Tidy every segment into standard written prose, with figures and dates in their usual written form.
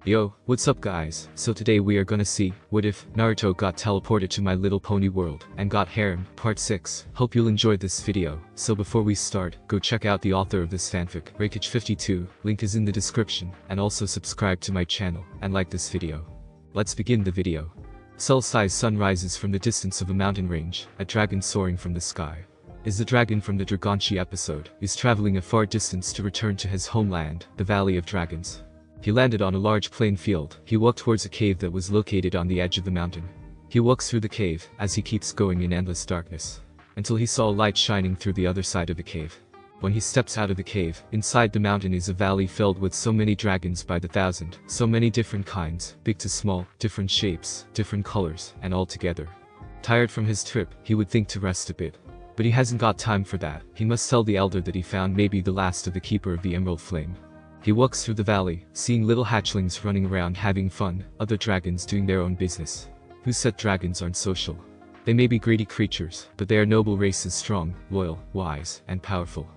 Yo, what's up guys? So today we are gonna see, what if Naruto got teleported to My Little Pony world and got Harem, part 6. Hope you'll enjoy this video. So before we start, go check out the author of this fanfic, Rakage52, link is in the description, and also subscribe to my channel, and like this video. Let's begin the video. Cell-sized sun rises from the distance of a mountain range, a dragon soaring from the sky. Is the dragon from the Dragonchi episode, is traveling a far distance to return to his homeland, the Valley of Dragons. He landed on a large plain field. He walked towards a cave that was located on the edge of the mountain. He walks through the cave, as he keeps going in endless darkness, until he saw a light shining through the other side of the cave. When he steps out of the cave, inside the mountain is a valley filled with so many dragons by the thousand, so many different kinds, big to small, different shapes, different colors, and all together. Tired from his trip, he would think to rest a bit. But he hasn't got time for that. He must tell the elder that he found maybe the last of the keeper of the Emerald Flame. He walks through the valley, seeing little hatchlings running around having fun, other dragons doing their own business. Who said dragons aren't social? They may be greedy creatures, but they are noble races, strong, loyal, wise, and powerful.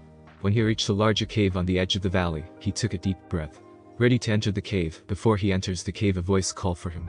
When he reached a larger cave on the edge of the valley, he took a deep breath. Ready to enter the cave, before he enters the cave a voice called for him.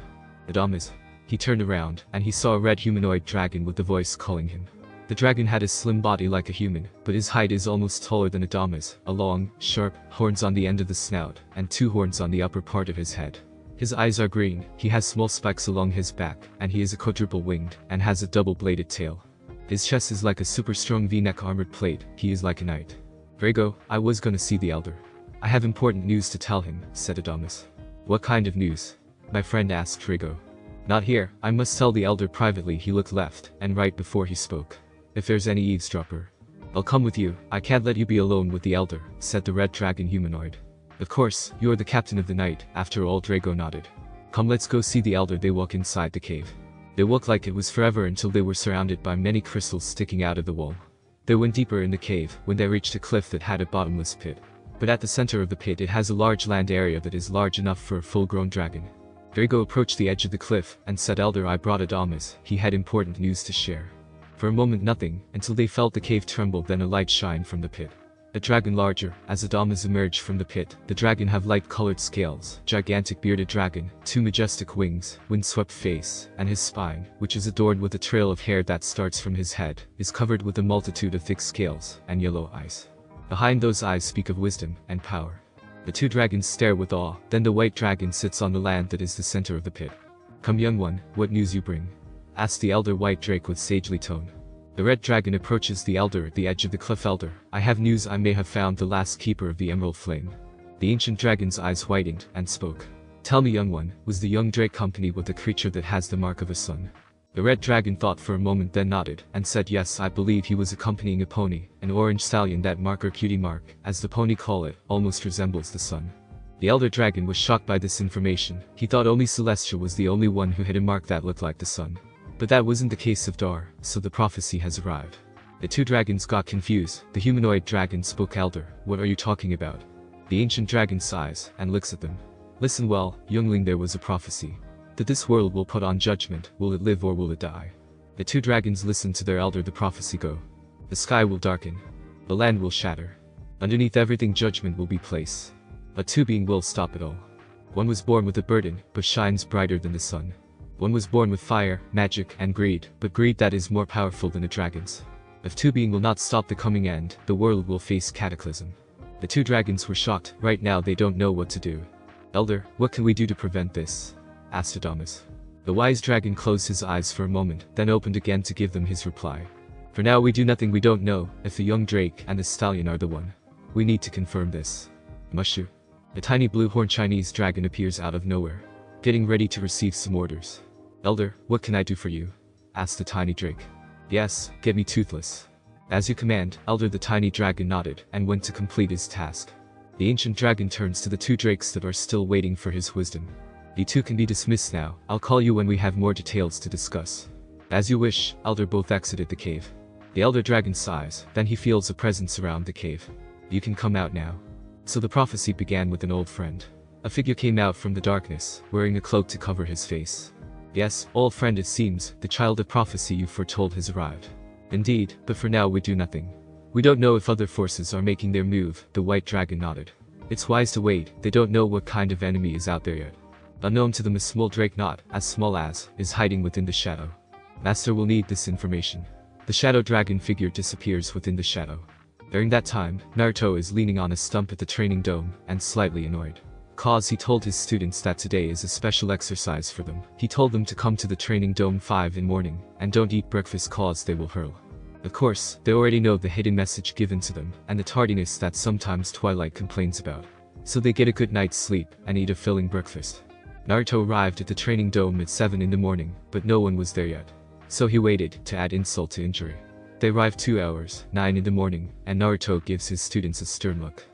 Adamas. He turned around, and he saw a red humanoid dragon with the voice calling him. The dragon had a slim body like a human, but his height is almost taller than Adamas, a long, sharp, horns on the end of the snout, and two horns on the upper part of his head. His eyes are green, he has small spikes along his back, and he is a quadruple-winged, and has a double-bladed tail. His chest is like a super strong V-neck armored plate, he is like a knight. Drago, I was gonna see the elder. I have important news to tell him, said Adamas. What kind of news? My friend asked Drago. Not here, I must tell the elder privately. He looked left and right before he spoke. If there's any eavesdropper, I'll come with you. I can't let you be alone with the elder, said the red dragon humanoid. Of course, you're the captain of the night, after all. Drago nodded. Come, let's go see the elder. They walk inside the cave. They walked like it was forever until they were surrounded by many crystals sticking out of the wall. They went deeper in the cave when they reached a cliff that had a bottomless pit. But at the center of the pit it has a large land area that is large enough for a full-grown dragon. Drago approached the edge of the cliff and said, Elder, I brought Adamas. He had important news to share. For a moment nothing, until they felt the cave tremble, then a light shine from the pit. A dragon larger, as Adamas emerged from the pit. The dragon have light-colored scales, gigantic bearded dragon, two majestic wings, wind-swept face, and his spine, which is adorned with a trail of hair that starts from his head, is covered with a multitude of thick scales, and yellow eyes. Behind those eyes speak of wisdom and power. The two dragons stare with awe, then the white dragon sits on the land that is the center of the pit. Come, young one, what news you bring? Asked the elder white drake with sagely tone. The red dragon approaches the elder at the edge of the cliff. Elder, I have news. I may have found the last keeper of the Emerald Flame. The ancient dragon's eyes whitened and spoke. Tell me, young one, was the young drake company with the creature that has the mark of a sun? The red dragon thought for a moment, then nodded, and said yes, I believe he was accompanying a pony, an orange stallion. That mark, or cutie mark, as the pony call it, almost resembles the sun. The elder dragon was shocked by this information. He thought only Celestia was the only one who had a mark that looked like the sun. But that wasn't the case of Dar, so the prophecy has arrived. The two dragons got confused. The humanoid dragon spoke. Elder, what are you talking about? The ancient dragon sighs, and looks at them. Listen well, youngling, there was a prophecy. That this world will put on judgment. Will it live or will it die? The two dragons listened to their elder. The prophecy go. The sky will darken. The land will shatter. Underneath everything judgment will be placed. A two being will stop it all. One was born with a burden, but shines brighter than the sun. One was born with fire, magic, and greed, but greed that is more powerful than a dragon's. If two being will not stop the coming end, the world will face cataclysm. The two dragons were shocked. Right now they don't know what to do. Elder, what can we do to prevent this? Asked Adamas. The wise dragon closed his eyes for a moment, then opened again to give them his reply. For now we do nothing. We don't know if the young drake and the stallion are the one. We need to confirm this. Mushu. A tiny blue-horned Chinese dragon appears out of nowhere, getting ready to receive some orders. Elder, what can I do for you? Asked the tiny drake. Yes, get me Toothless. As you command, Elder. The tiny dragon nodded and went to complete his task. The ancient dragon turns to the two drakes that are still waiting for his wisdom. You two can be dismissed now. I'll call you when we have more details to discuss. As you wish. Elder. Both exited the cave. The elder dragon sighs, then he feels a presence around the cave. You can come out now. So the prophecy began with an old friend. A figure came out from the darkness, wearing a cloak to cover his face. Yes, old friend, it seems, the child of prophecy you foretold has arrived. Indeed, but for now we do nothing. We don't know if other forces are making their move. The white dragon nodded. It's wise to wait. They don't know what kind of enemy is out there yet. Unknown to them, a small drake not as small as is hiding within the shadow. Master will need this information. The shadow dragon figure disappears within the shadow. During that time, Naruto is leaning on a stump at the training dome and slightly annoyed. Cause he told his students that today is a special exercise for them. He told them to come to the training dome 5 in morning and don't eat breakfast cause they will hurl. Of course, they already know the hidden message given to them and the tardiness that sometimes Twilight complains about. So they get a good night's sleep and eat a filling breakfast. Naruto arrived at the training dome at 7 in the morning, but no one was there yet. So he waited to add insult to injury. They arrived 2 hours, 9 in the morning, and Naruto gives his students a stern look.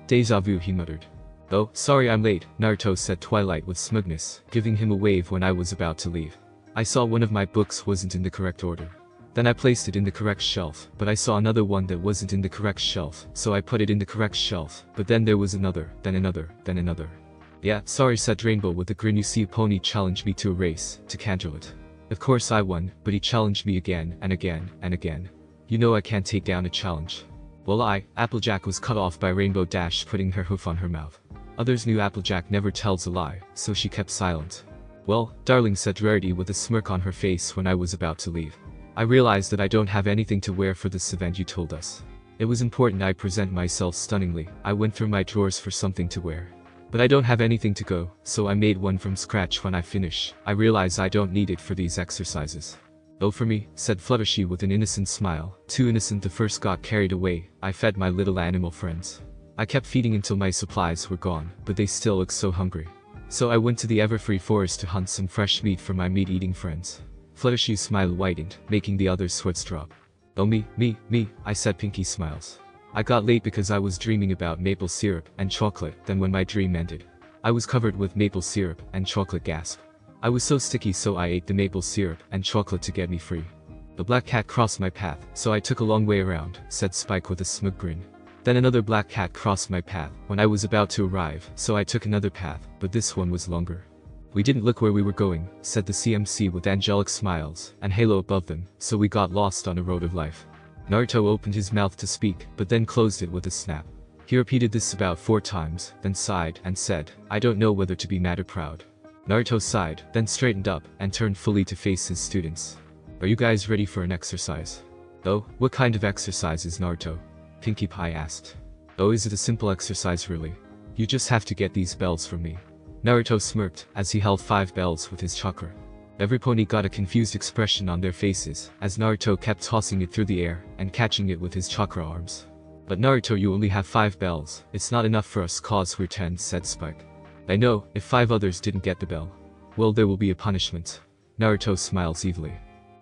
Deja vu, he muttered. Oh, sorry I'm late, Naruto said Twilight with smugness, giving him a wave when I was about to leave. I saw one of my books wasn't in the correct order. Then I placed it in the correct shelf, but I saw another one that wasn't in the correct shelf, so I put it in the correct shelf, but then there was another, then another, then another. Yeah, sorry said Rainbow with a grin. You see, Pony challenged me to a race, to canter it. Of course I won, but he challenged me again, and again, and again. You know I can't take down a challenge. Well Applejack was cut off by Rainbow Dash putting her hoof on her mouth. Others knew Applejack never tells a lie, so she kept silent. Well, darling said Rarity with a smirk on her face when I was about to leave. I realized that I don't have anything to wear for this event you told us. It was important I present myself stunningly. I went through my drawers for something to wear. But I don't have anything to go, so I made one from scratch. When I finish, I realize I don't need it for these exercises. Oh, for me, said Fluttershy with an innocent smile. Too innocent. The first got carried away. I fed my little animal friends. I kept feeding until my supplies were gone, but they still looked so hungry. So I went to the Everfree forest to hunt some fresh meat for my meat-eating friends. Fluttershy's smile widened, making the others' sweats drop. Oh me, I said. Pinky smiles. I got late because I was dreaming about maple syrup and chocolate. Then when my dream ended, I was covered with maple syrup and chocolate. Gasp. I was so sticky, so I ate the maple syrup and chocolate to get me free. The black cat crossed my path, so I took a long way around, said Spike with a smug grin. Then another black cat crossed my path when I was about to arrive, so I took another path, but this one was longer. We didn't look where we were going, said the CMC with angelic smiles and halo above them, so we got lost on a road of life. Naruto opened his mouth to speak, but then closed it with a snap. He repeated this about 4 times, then sighed and said, I don't know whether to be mad or proud. Naruto sighed, then straightened up and turned fully to face his students. Are you guys ready for an exercise? Oh, what kind of exercise is Naruto? Pinkie Pie asked. Oh, is it a simple exercise really? You just have to get these bells from me. Naruto smirked as he held 5 bells with his chakra. Every pony got a confused expression on their faces as Naruto kept tossing it through the air and catching it with his chakra arms. But Naruto, you only have 5 bells. It's not enough for us cause we're 10, said Spike. I know, if 5 others didn't get the bell, well, there will be a punishment. Naruto smiles evilly.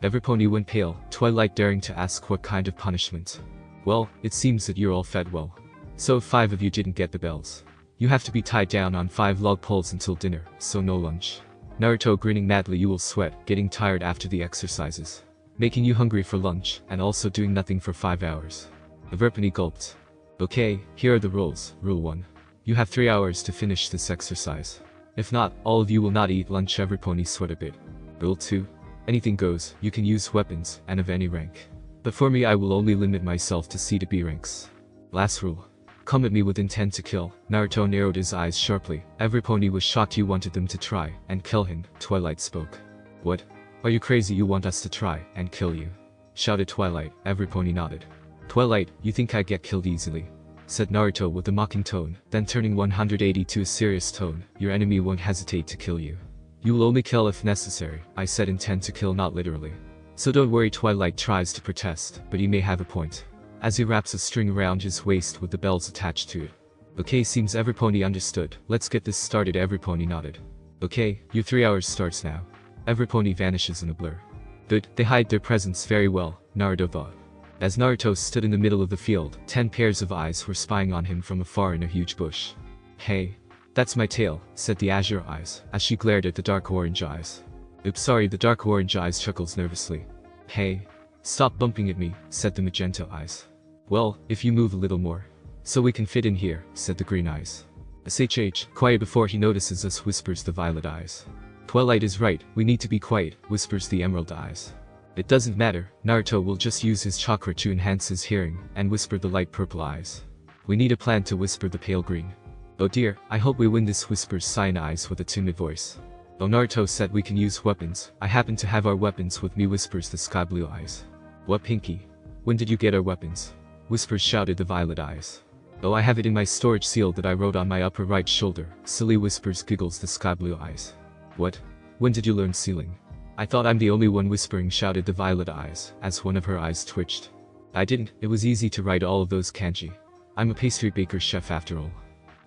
Every pony went pale, Twilight daring to ask what kind of punishment. Well, it seems that you're all fed well. So if 5 of you didn't get the bells, you have to be tied down on 5 log poles until dinner, so no lunch. Naruto grinning madly. You will sweat, getting tired after the exercises, making you hungry for lunch, and also doing nothing for 5 hours. Everpony gulped. Okay, here are the rules. Rule 1. You have 3 hours to finish this exercise. If not, all of you will not eat lunch. Every pony sweat a bit. Rule 2. Anything goes. You can use weapons, and of any rank. But for me, I will only limit myself to C to B ranks. Last rule. Come at me with intent to kill. Naruto narrowed his eyes sharply. Every pony was shocked. You wanted them to try and kill him. Twilight spoke. What? Are you crazy? You want us to try and kill you? Shouted Twilight. Every pony nodded. Twilight, you think I get killed easily? Said Naruto with a mocking tone, then turning 180 to a serious tone. Your enemy won't hesitate to kill you. You will only kill if necessary. I said intend to kill, not literally. So don't worry. Twilight tries to protest, but he may have a point, as he wraps a string around his waist with the bells attached to it. Okay, seems every pony understood. Let's get this started. Every pony nodded. Okay, your 3 hours starts now. Every pony vanishes in a blur. Good, they hide their presence very well, Naruto thought. As Naruto stood in the middle of the field, 10 pairs of eyes were spying on him from afar in a huge bush. Hey, that's my tail, said the azure eyes, as she glared at the dark orange eyes. Oops, sorry, the dark orange eyes chuckles nervously. Hey, stop bumping at me, said the magenta eyes. Well, if you move a little more, so we can fit in here, said the green eyes. SHH, quiet before he notices us, whispers the violet eyes. Twilight is right, we need to be quiet, whispers the emerald eyes. It doesn't matter, Naruto will just use his chakra to enhance his hearing, and whisper the light purple eyes. We need a plan to whisper the pale green. Oh dear, I hope we win this, whispers Cyanide with a timid voice. Oh, Naruto said we can use weapons. I happen to have our weapons with me, whispers the sky blue eyes. What, Pinky? When did you get our weapons? Whispers, shouted the violet eyes. Oh, I have it in my storage seal that I wrote on my upper right shoulder, silly, whispers, giggles the sky blue eyes. What? When did you learn sealing? I thought I'm the only one, whispering, shouted the violet eyes, as one of her eyes twitched. I didn't, it was easy to write all of those kanji. I'm a pastry baker chef after all.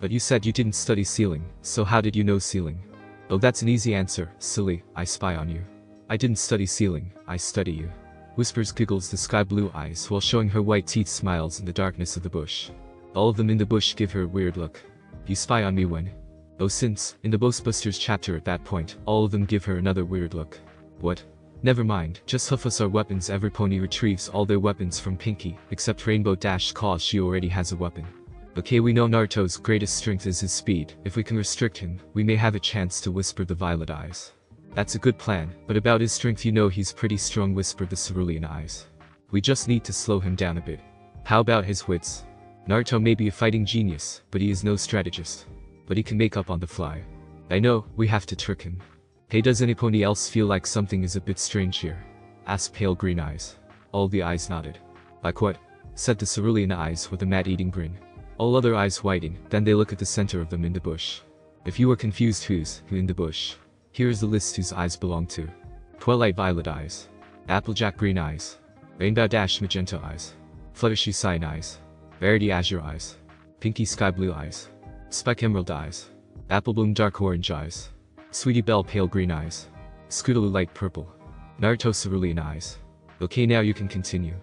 But you said you didn't study sealing, so how did you know sealing? Oh, that's an easy answer, silly, I spy on you. I didn't study sealing, I study you. Whispers, giggles the sky blue eyes while showing her white teeth, smiles in the darkness of the bush. All of them in the bush give her a weird look. You spy on me when? Oh, since, in the Ghostbusters chapter at that point, all of them give her another weird look. What? Never mind, just hoof us our weapons. Every pony retrieves all their weapons from Pinky, except Rainbow Dash, cause she already has a weapon. Okay, we know Naruto's greatest strength is his speed. If we can restrict him, we may have a chance to, whisper the violet eyes. That's a good plan, but about his strength you know he's pretty strong, whispered the cerulean eyes. We just need to slow him down a bit. How about his wits? Naruto may be a fighting genius, but he is no strategist. But he can make up on the fly. I know, we have to trick him. Hey, does anybody else feel like something is a bit strange here? Asked pale green eyes. All the eyes nodded. Like what? Said the cerulean eyes with a mad-eating grin. All other eyes whiten, then they look at the center of them in the bush. If you were confused who's who in the bush, here is the list whose eyes belong to. Twilight violet eyes. Applejack green eyes. Rainbow Dash magenta eyes. Fluttershy cyan eyes. Verity azure eyes. Pinky sky blue eyes. Spike emerald eyes. Applebloom dark orange eyes. Sweetie Belle pale green eyes. Scootaloo light purple. Naruto cerulean eyes. Okay, now you can continue.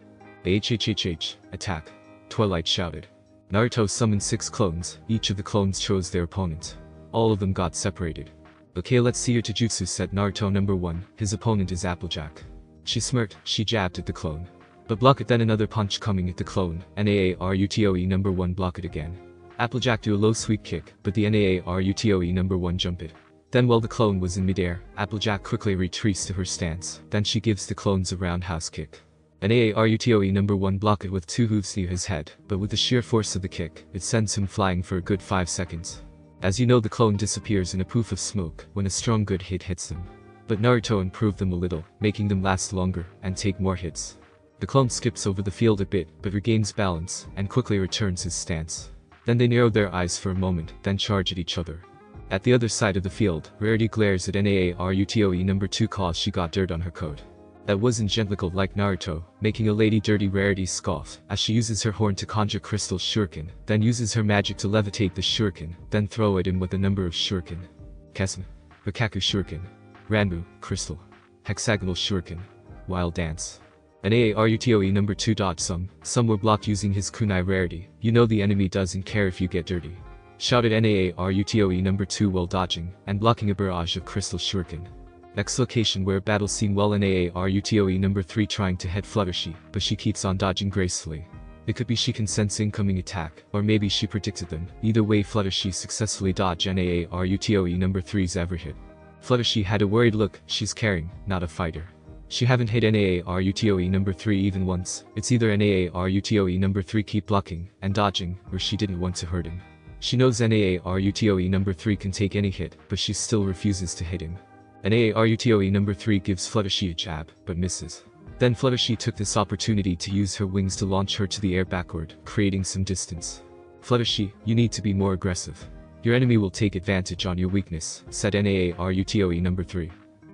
HHHH, attack. Twilight shouted. Naruto summoned 6 clones, each of the clones chose their opponent. All of them got separated. Okay, let's see your taijutsu, said Naruto. Number 1, his opponent is Applejack. She smirked, she jabbed at the clone. But block it, then another punch coming at the clone. Naarutoe number 1 block it again. Applejack do a low sweep kick, but the Naarutoe number 1 jump it. Then while the clone was in midair, Applejack quickly retreats to her stance, then she gives the clones a roundhouse kick. Naarutoe number 1 block it with 2 hooves near his head, but with the sheer force of the kick, it sends him flying for a good 5 seconds. As you know, the clone disappears in a poof of smoke when a strong good hit hits them. But Naruto improved them a little, making them last longer and take more hits. The clone skips over the field a bit, but regains balance, and quickly returns his stance. Then they narrow their eyes for a moment, then charge at each other. At the other side of the field, Rarity glares at Naarutoe number 2 cause she got dirt on her coat. That wasn't gentle like Naruto, making a lady dirty. Rarity scoff, as she uses her horn to conjure crystal shuriken, then uses her magic to levitate the shuriken, then throw at him with a number of shuriken. Kesma, Rikaku shuriken, Ranbu, crystal, hexagonal shuriken, wild dance. Naarutoe number 2 dodged some were blocked using his kunai. Rarity, you know the enemy doesn't care if you get dirty. Shouted Naarutoe number 2 while dodging and blocking a barrage of crystal shuriken. Next location where battle scene, well, Naarutoe number 3 trying to head Fluttershy, but she keeps on dodging gracefully. It could be she can sense incoming attack, or maybe she predicted them. Either way, Fluttershy successfully dodged Naarutoe number 3's every hit. Fluttershy had a worried look, she's caring, not a fighter. She haven't hit Naarutoe number 3 even once. It's either Naarutoe number 3 keep blocking and dodging, or she didn't want to hurt him. She knows Naarutoe number 3 can take any hit, but she still refuses to hit him. Naarutoe number 3 gives Fluttershy a jab, but misses. Then Fluttershy took this opportunity to use her wings to launch her to the air backward, creating some distance. Fluttershy, you need to be more aggressive. Your enemy will take advantage on your weakness, said Naarutoe number 3.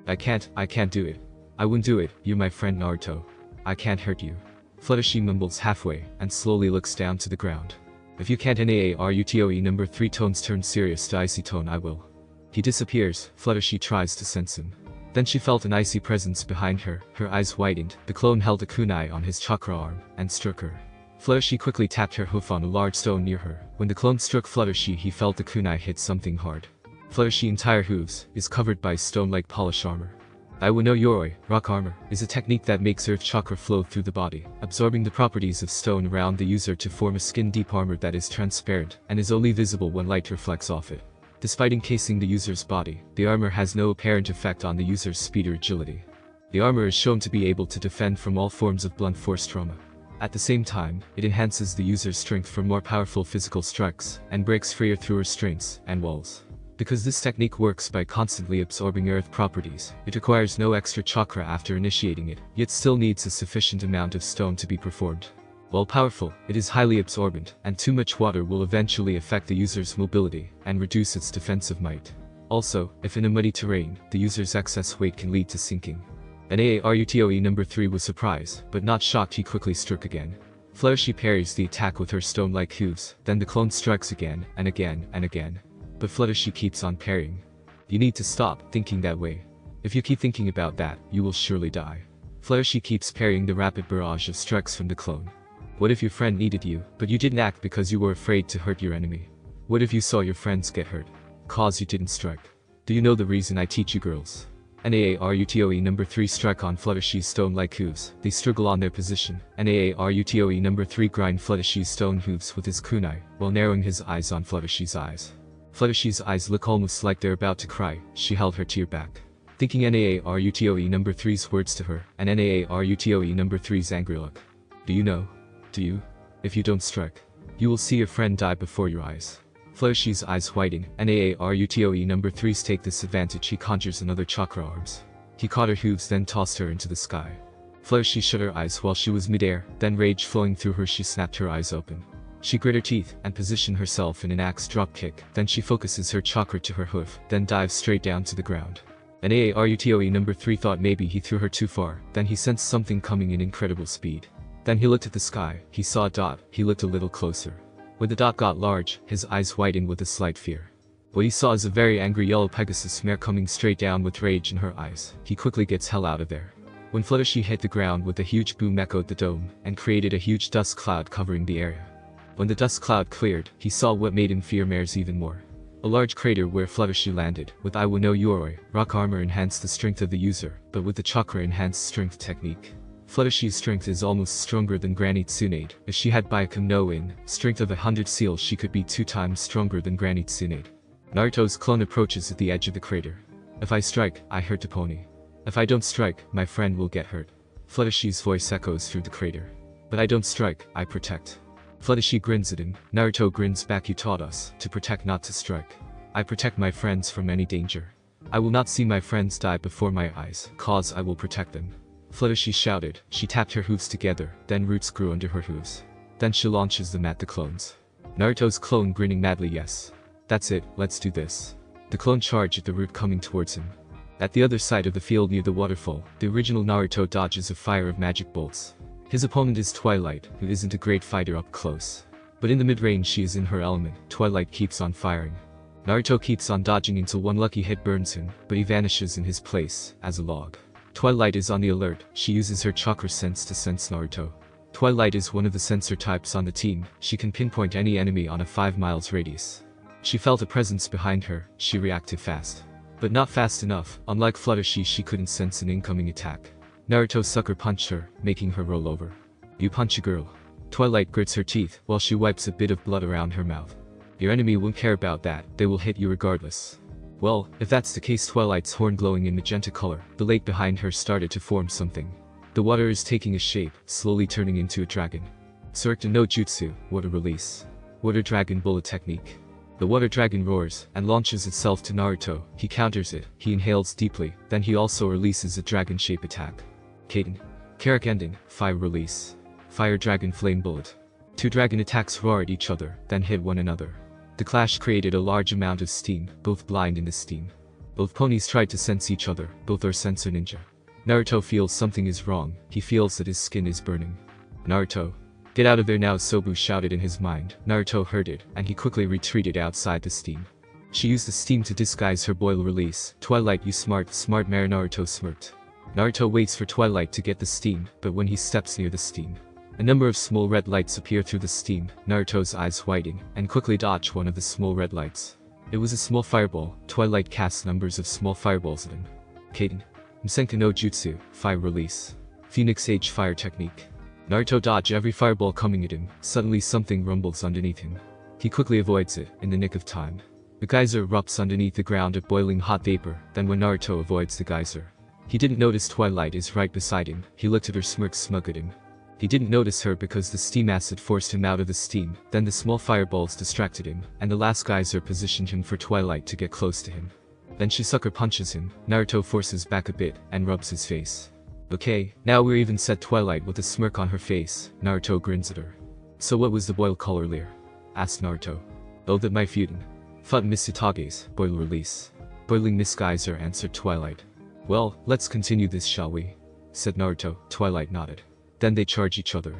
I can't do it. I won't do it, you're my friend Naruto. I can't hurt you. Fluttershy mumbles halfway, and slowly looks down to the ground. If you can't, Naarutoe number 3 tones turn serious to icy tone. I will. He disappears. Fluttershy tries to sense him. Then she felt an icy presence behind her, her eyes widened. The clone held a kunai on his chakra arm, and struck her. Fluttershy quickly tapped her hoof on a large stone near her. When the clone struck Fluttershy, he felt the kunai hit something hard. Fluttershy's entire hooves is covered by stone-like polish armor. Iwa no Yoroi, rock armor, is a technique that makes earth chakra flow through the body, absorbing the properties of stone around the user to form a skin-deep armor that is transparent, and is only visible when light reflects off it. Despite encasing the user's body, the armor has no apparent effect on the user's speed or agility. The armor is shown to be able to defend from all forms of blunt force trauma. At the same time, it enhances the user's strength for more powerful physical strikes, and breaks freer through restraints and walls. Because this technique works by constantly absorbing earth properties, it requires no extra chakra after initiating it, yet still needs a sufficient amount of stone to be performed. While powerful, it is highly absorbent, and too much water will eventually affect the user's mobility and reduce its defensive might. Also, if in a muddy terrain, the user's excess weight can lead to sinking. Naruto number 3 was surprised, but not shocked. He quickly struck again. Fluttershy parries the attack with her stone-like hooves, then the clone strikes again, and again, and again. But Fluttershy keeps on parrying. You need to stop thinking that way. If you keep thinking about that, you will surely die. Fluttershy keeps parrying the rapid barrage of strikes from the clone. What if your friend needed you, but you didn't act because you were afraid to hurt your enemy? What if you saw your friends get hurt? Cause you didn't strike. Do you know the reason I teach you girls? Naruto number 3 strike on Fluttershy's stone-like hooves. They struggle on their position. Naruto number 3 grind Fluttershy's stone hooves with his kunai, while narrowing his eyes on Fluttershy's eyes. Fluttershy's eyes look almost like they're about to cry. She held her tear back, thinking Naruto number 3's words to her, and Naruto number 3's angry look. Do you know? Do you? If you don't strike, you will see your friend die before your eyes. Fluttershy's eyes widen, and Naruto number 3's take this advantage. He conjures another chakra arms. He caught her hooves, then tossed her into the sky. Fluttershy shut her eyes while she was midair, then rage flowing through her, she snapped her eyes open. She grit her teeth and positioned herself in an axe drop kick, then she focuses her chakra to her hoof, then dives straight down to the ground. Naruto number 3 thought maybe he threw her too far, then he sensed something coming in incredible speed. Then he looked at the sky, he saw a dot, he looked a little closer. When the dot got large, his eyes widened with a slight fear. What he saw is a very angry yellow Pegasus mare coming straight down with rage in her eyes. He quickly gets hell out of there. When Fluttershy hit the ground with a huge boom echoed the dome, and created a huge dust cloud covering the area. When the dust cloud cleared, he saw what made him fear mares even more. A large crater where Fluttershy landed, with Iwa no Yoroi, rock armor enhanced the strength of the user, but with the chakra enhanced strength technique. Fluttershy's strength is almost stronger than Granny Tsunade. If she had Byakumo no In, strength of 100 seals, she could be 2 times stronger than Granny Tsunade. Naruto's clone approaches at the edge of the crater. If I strike, I hurt the pony. If I don't strike, my friend will get hurt. Fluttershy's voice echoes through the crater. But I don't strike, I protect. Fluttershy grins at him. Naruto grins back. You taught us to protect, not to strike. I protect my friends from any danger. I will not see my friends die before my eyes, cause I will protect them. Fluttershy shouted. She tapped her hooves together, then roots grew under her hooves. Then she launches them at the clones. Naruto's clone grinning madly. Yes. That's it, let's do this. The clone charged at the root coming towards him. At the other side of the field near the waterfall, the original Naruto dodges a fire of magic bolts. His opponent is Twilight, who isn't a great fighter up close. But in the mid-range she is in her element. Twilight keeps on firing. Naruto keeps on dodging until one lucky hit burns him, but he vanishes in his place, as a log. Twilight is on the alert. She uses her chakra sense to sense Naruto. Twilight is one of the sensor types on the team. She can pinpoint any enemy on a 5 miles radius. She felt a presence behind her. She reacted fast. But not fast enough. Unlike Fluttershy, she couldn't sense an incoming attack. Naruto sucker punched her, making her roll over. You punch a girl. Twilight grits her teeth, while she wipes a bit of blood around her mouth. Your enemy won't care about that, they will hit you regardless. Well, if that's the case, Twilight's horn glowing in magenta color, the lake behind her started to form something. The water is taking a shape, slowly turning into a dragon. Surikta no Jutsu, water release. Water dragon bullet technique. The water dragon roars, and launches itself to Naruto. He counters it, he inhales deeply, then he also releases a dragon shape attack. Kaden. Carrick ending, fire release. Fire dragon flame bullet. 2 dragon attacks roar at each other, then hit one another. The clash created a large amount of steam, both blind in the steam. Both ponies tried to sense each other, both are sensor ninja. Naruto feels something is wrong, he feels that his skin is burning. Naruto. Get out of there now, Sobu shouted in his mind. Naruto heard it, and he quickly retreated outside the steam. She used the steam to disguise her boil release. Twilight, you smart mare, Naruto smirked. Naruto waits for Twilight to get the steam, but when he steps near the steam, a number of small red lights appear through the steam. Naruto's eyes widen, and quickly dodge one of the small red lights. It was a small fireball. Twilight casts numbers of small fireballs at him. Kaden. Msenka no Jutsu, fire release. Phoenix Age fire technique. Naruto dodge every fireball coming at him. Suddenly something rumbles underneath him. He quickly avoids it, in the nick of time. The geyser erupts underneath the ground of boiling hot vapor. Then when Naruto avoids the geyser, he didn't notice Twilight is right beside him. He looked at her, smirked smug at him. He didn't notice her because the steam acid forced him out of the steam, then the small fireballs distracted him, and the last geyser positioned him for Twilight to get close to him. Then she sucker punches him, Naruto forces back a bit, and rubs his face. Okay, now we're even, said Twilight with a smirk on her face. Naruto grins at her. So what was the boil call earlier? Asked Naruto. Oh, that my feudin. Fut Misutage's, boil release. Boiling Miss Geyser, answered Twilight. Well, let's continue this, shall we? Said Naruto. Twilight nodded. Then they charge each other.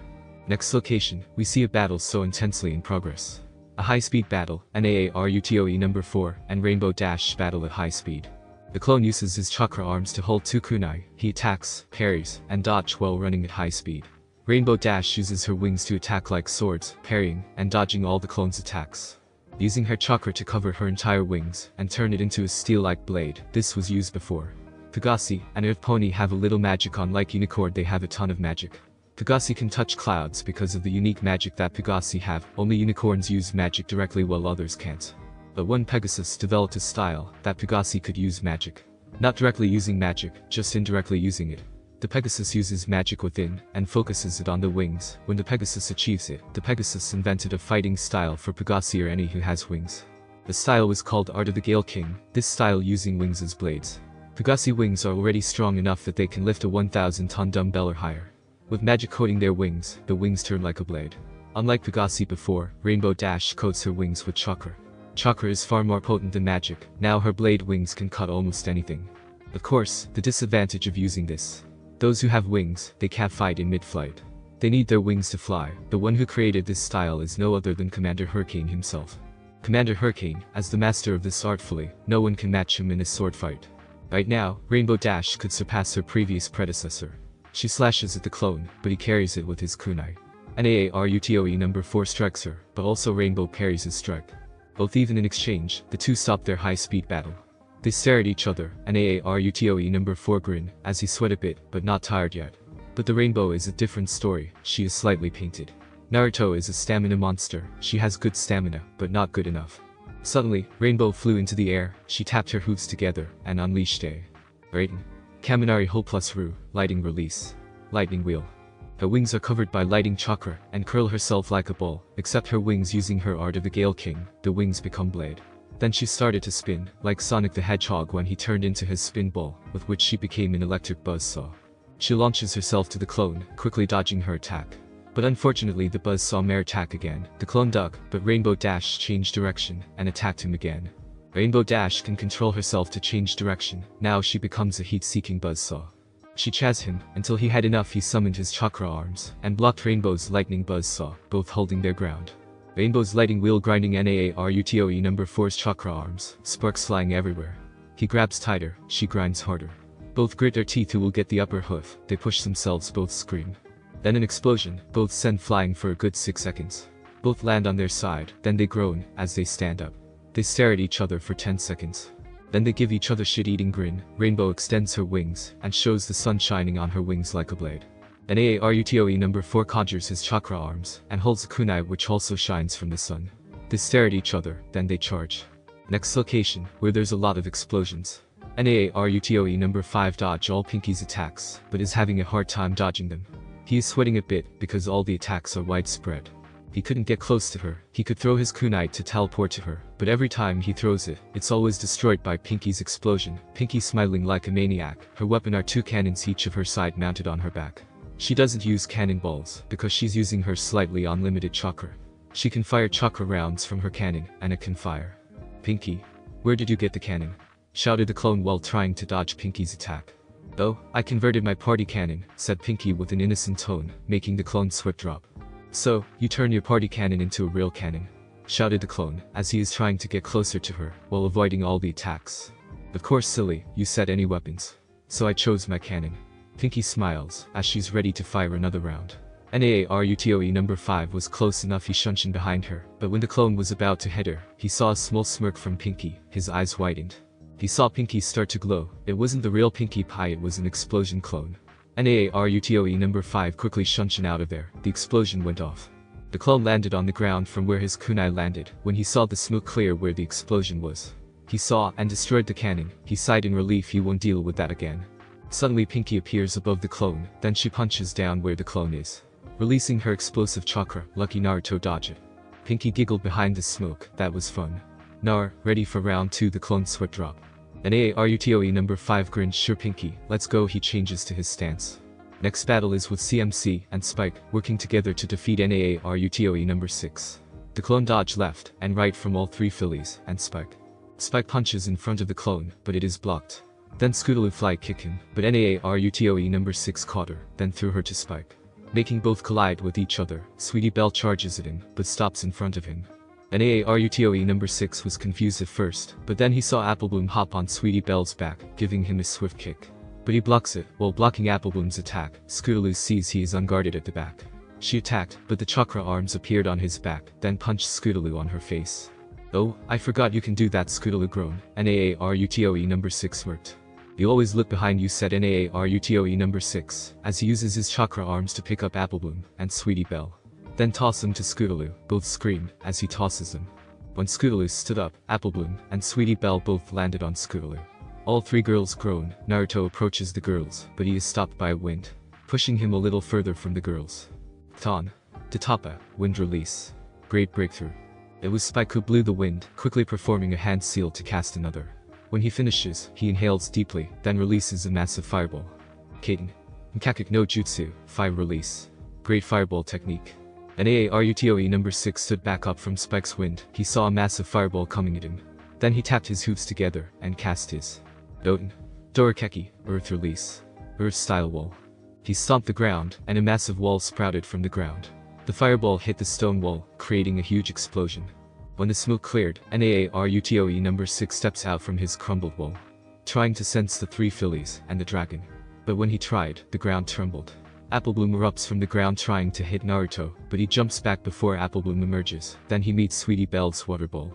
Next location, we see a battle so intensely in progress. A high-speed battle, Naruto number 4, and Rainbow Dash battle at high speed. The clone uses his chakra arms to hold 2 kunai, he attacks, parries, and dodge while running at high speed. Rainbow Dash uses her wings to attack like swords, parrying, and dodging all the clone's attacks. Using her chakra to cover her entire wings, and turn it into a steel-like blade, this was used before. Pegasi and Earth Pony have a little magic on, like Unicorn they have a ton of magic. Pegasi can touch clouds because of the unique magic that Pegasi have, only unicorns use magic directly while others can't. But one Pegasus developed a style that Pegasi could use magic. Not directly using magic, just indirectly using it. The Pegasus uses magic within, and focuses it on the wings. When the Pegasus achieves it, the Pegasus invented a fighting style for Pegasi or any who has wings. The style was called Art of the Gale King, this style using wings as blades. Pegasi wings are already strong enough that they can lift a 1,000-ton dumbbell or higher. With magic coating their wings, the wings turn like a blade. Unlike Pegasi before, Rainbow Dash coats her wings with chakra. Chakra is far more potent than magic, now her blade wings can cut almost anything. Of course, the disadvantage of using this. Those who have wings, they can't fight in mid-flight. They need their wings to fly. The one who created this style is no other than Commander Hurricane himself. Commander Hurricane, as the master of this artfully, no one can match him in a sword fight. Right now, Rainbow Dash could surpass her previous predecessor. She slashes at the clone, but he carries it with his kunai. Naruto number 4 strikes her, but also Rainbow parries his strike. Both even in exchange, the two stop their high-speed battle. They stare at each other, and Naruto number 4 grin, as he sweat a bit, but not tired yet. But the Rainbow is a different story, she is slightly painted. Naruto is a stamina monster, she has good stamina, but not good enough. Suddenly, Rainbow flew into the air, she tapped her hooves together, and unleashed a Raiden. Kaminari Ho plus Ru, lighting release. Lightning wheel. Her wings are covered by lighting chakra, and curl herself like a ball, except her wings using her Art of the Gale King, the wings become blade. Then she started to spin, like Sonic the Hedgehog when he turned into his spin ball, with which she became an electric buzzsaw. She launches herself to the clone, quickly dodging her attack. But unfortunately the buzzsaw may attack again. The clone ducked, but Rainbow Dash changed direction, and attacked him again. Rainbow Dash can control herself to change direction, now she becomes a heat-seeking buzzsaw. She chased him, until he had enough he summoned his chakra arms, and blocked Rainbow's lightning buzzsaw, both holding their ground. Rainbow's lighting wheel grinding Naruto number 4's chakra arms, sparks flying everywhere. He grabs tighter, she grinds harder. Both grit their teeth who will get the upper hoof, they push themselves, both scream. Then an explosion, both send flying for a good 6 seconds. Both land on their side, then they groan, as they stand up. They stare at each other for 10 seconds. Then they give each other shit-eating grin. Rainbow extends her wings, and shows the sun shining on her wings like a blade. Naruto number 4 conjures his chakra arms, and holds a kunai which also shines from the sun. They stare at each other, then they charge. Next location, where there's a lot of explosions. Naruto number 5 dodge all Pinky's attacks, but is having a hard time dodging them. He is sweating a bit, because all the attacks are widespread. He couldn't get close to her. He could throw his kunai to teleport to her, but every time he throws it, it's always destroyed by Pinky's explosion. Pinky smiling like a maniac. Her weapon are 2 cannons each of her side mounted on her back. She doesn't use cannonballs, because she's using her slightly unlimited chakra. She can fire chakra rounds from her cannon, and it can fire. Pinky, where did you get the cannon? Shouted the clone while trying to dodge Pinky's attack. Oh, I converted my party cannon, said Pinky with an innocent tone, making the clone sweat drop. So, you turn your party cannon into a real cannon? Shouted the clone, as he is trying to get closer to her, while avoiding all the attacks. Of course silly, you said any weapons. So I chose my cannon. Pinky smiles, as she's ready to fire another round. Naruto number 5 was close enough he shunshed behind her, but when the clone was about to hit her, he saw a small smirk from Pinky, his eyes widened. He saw Pinky start to glow. It wasn't the real Pinkie Pie, it was an explosion clone. Naruto number 5 quickly shunshed out of there. The explosion went off. The clone landed on the ground from where his kunai landed. When he saw the smoke clear where the explosion was, he saw and destroyed the cannon. He sighed in relief he won't deal with that again. Suddenly Pinky appears above the clone, then she punches down where the clone is. releasing her explosive chakra. Lucky Naruto dodged it. Pinky giggled behind the smoke. That was fun. Nar, ready for round 2. The clone sweat drop. Naruto number 5 grins. Sure Pinky, let's go. He changes to his stance. Next battle is with CMC and Spike, working together to defeat Naruto number 6. The clone dodged left and right from all 3 fillies and Spike. Spike punches in front of the clone, but it is blocked. Then Scootaloo fly kick him, but Naruto number 6 caught her, then threw her to Spike. Making both collide with each other, Sweetie Belle charges at him, but stops in front of him. Naruto number 6 was confused at first, but then he saw Apple Bloom hop on Sweetie Belle's back, giving him a swift kick. But he blocks it. While blocking Apple Bloom's attack, Scootaloo sees he is unguarded at the back. She attacked, but the chakra arms appeared on his back, then punched Scootaloo on her face. "Oh, I forgot you can do that," Scootaloo groaned. Naruto number 6 smirked. "You always look behind you," said Naruto number 6, as he uses his chakra arms to pick up Apple Bloom and Sweetie Belle. Then toss them to Scootaloo. Both scream as he tosses them. When Scootaloo stood up, Apple Bloom and Sweetie Belle both landed on Scootaloo. All 3 girls groan. Naruto approaches the girls, but he is stopped by a wind, pushing him a little further from the girls. Ton. Tatapa, wind release. Great breakthrough. It was Spike who blew the wind, quickly performing a hand seal to cast another. When he finishes, he inhales deeply, then releases a massive fireball. Katen. Nkakuk no Jutsu, fire release. Great fireball technique. Naruto number 6 stood back up from Spike's wind. He saw a massive fireball coming at him. Then he tapped his hooves together and cast his Doten. Dorakeki, earth release. Earth style wall. He stomped the ground, and a massive wall sprouted from the ground. The fireball hit the stone wall, creating a huge explosion. When the smoke cleared, Naruto number 6 steps out from his crumbled wall, trying to sense the 3 fillies and the dragon. But when he tried, the ground trembled. Apple Bloom erupts from the ground trying to hit Naruto, but he jumps back before Apple Bloom emerges. Then he meets Sweetie Belle's water bowl.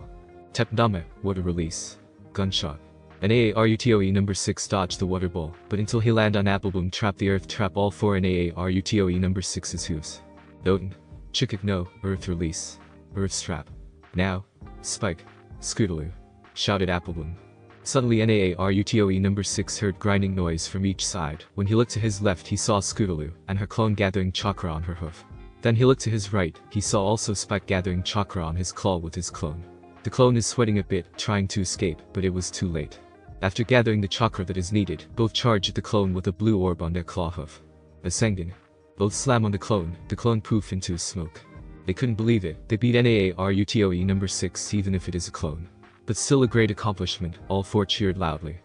Tepdame, water release. Gunshot. Naruto number 6 dodged the water ball, but until he landed on Apple Bloom trapped the earth trap all 4 Naruto number 6's hooves. Doten. Chikuk no, earth release. Earth strap. Now, Spike. Scootaloo. Shouted Apple Bloom. Suddenly Naruto number 6 heard grinding noise from each side. When he looked to his left he saw Scootaloo and her clone gathering chakra on her hoof. Then he looked to his right, he saw also Spike gathering chakra on his claw with his clone. The clone is sweating a bit, trying to escape, but it was too late. After gathering the chakra that is needed, both charge at the clone with a blue orb on their claw hoof. A Sengen. Both slam on the clone poof into smoke. They couldn't believe it. They beat Naruto number 6 even if it is a clone. But still a great accomplishment. All 4 cheered loudly.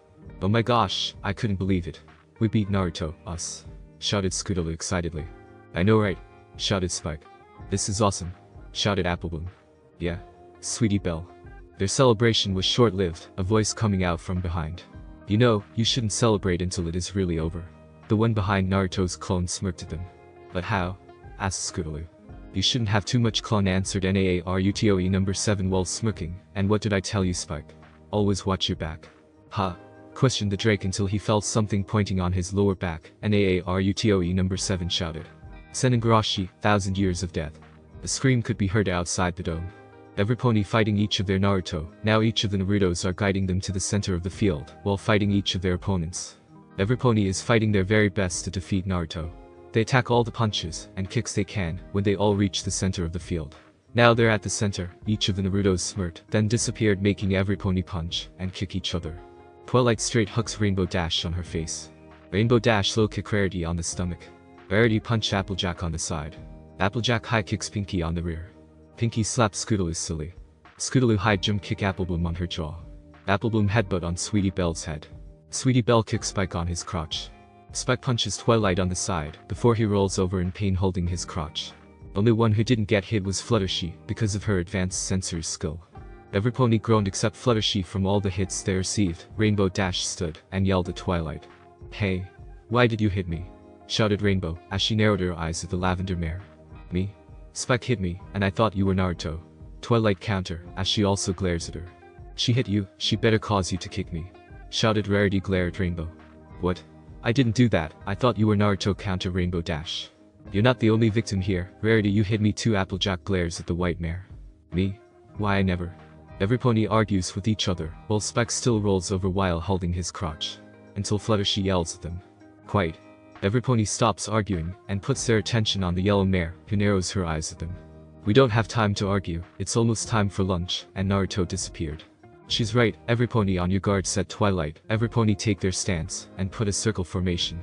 "Oh my gosh, I couldn't believe it. We beat Naruto, us," shouted Scootaloo excitedly. "I know, right?" shouted Spike. "This is awesome," shouted Apple Bloom. "Yeah, Sweetie Belle." Their celebration was short-lived, a voice coming out from behind. "You know, you shouldn't celebrate until it is really over." The one behind Naruto's clone smirked at them. "But how?" asked Scootaloo. "You shouldn't have too much clone," answered Naruto number 7 while smirking. "And what did I tell you, Spike? Always watch your back." "Huh?" questioned the Drake until he felt something pointing on his lower back. Naruto number 7 shouted. "Senengarashi, 1,000 years of death." A scream could be heard outside the dome. Every pony fighting each of their Naruto. Now each of the Narutos are guiding them to the center of the field, while fighting each of their opponents. Every pony is fighting their very best to defeat Naruto. They attack all the punches and kicks they can when they all reach the center of the field. Now they're at the center, each of the Narutos smirked, then disappeared, making every pony punch and kick each other. Twilight straight hooks Rainbow Dash on her face. Rainbow Dash low kick Rarity on the stomach. Rarity punch Applejack on the side. Applejack high kicks Pinky on the rear. Pinky slaps Scootaloo silly. Scootaloo high jump kick Apple Bloom on her jaw. Apple Bloom headbutt on Sweetie Belle's head. Sweetie Belle kicks Spike on his crotch. Spike punches Twilight on the side, before he rolls over in pain holding his crotch. Only one who didn't get hit was Fluttershy, because of her advanced sensory skill. Every pony groaned except Fluttershy from all the hits they received. Rainbow Dash stood and yelled at Twilight. "Hey! Why did you hit me?" shouted Rainbow, as she narrowed her eyes at the lavender mare. "Me? Spike hit me, and I thought you were Naruto." Twilight counter, as she also glares at her. "She hit you, she better cause you to kick me," shouted Rarity glare at Rainbow. "What? I didn't do that, I thought you were Naruto," counter Rainbow Dash. "You're not the only victim here, Rarity, you hit me too." Applejack glares at the white mare. "Me? Why, I never." Every pony argues with each other, while Spike still rolls over while holding his crotch. Until Fluttershy yells at them. "Quiet. Every pony stops arguing and puts their attention on the yellow mare, who narrows her eyes at them. We don't have time to argue, it's almost time for lunch, and Naruto disappeared. She's right, every pony on your guard, said Twilight. Every pony take their stance, and put a circle formation.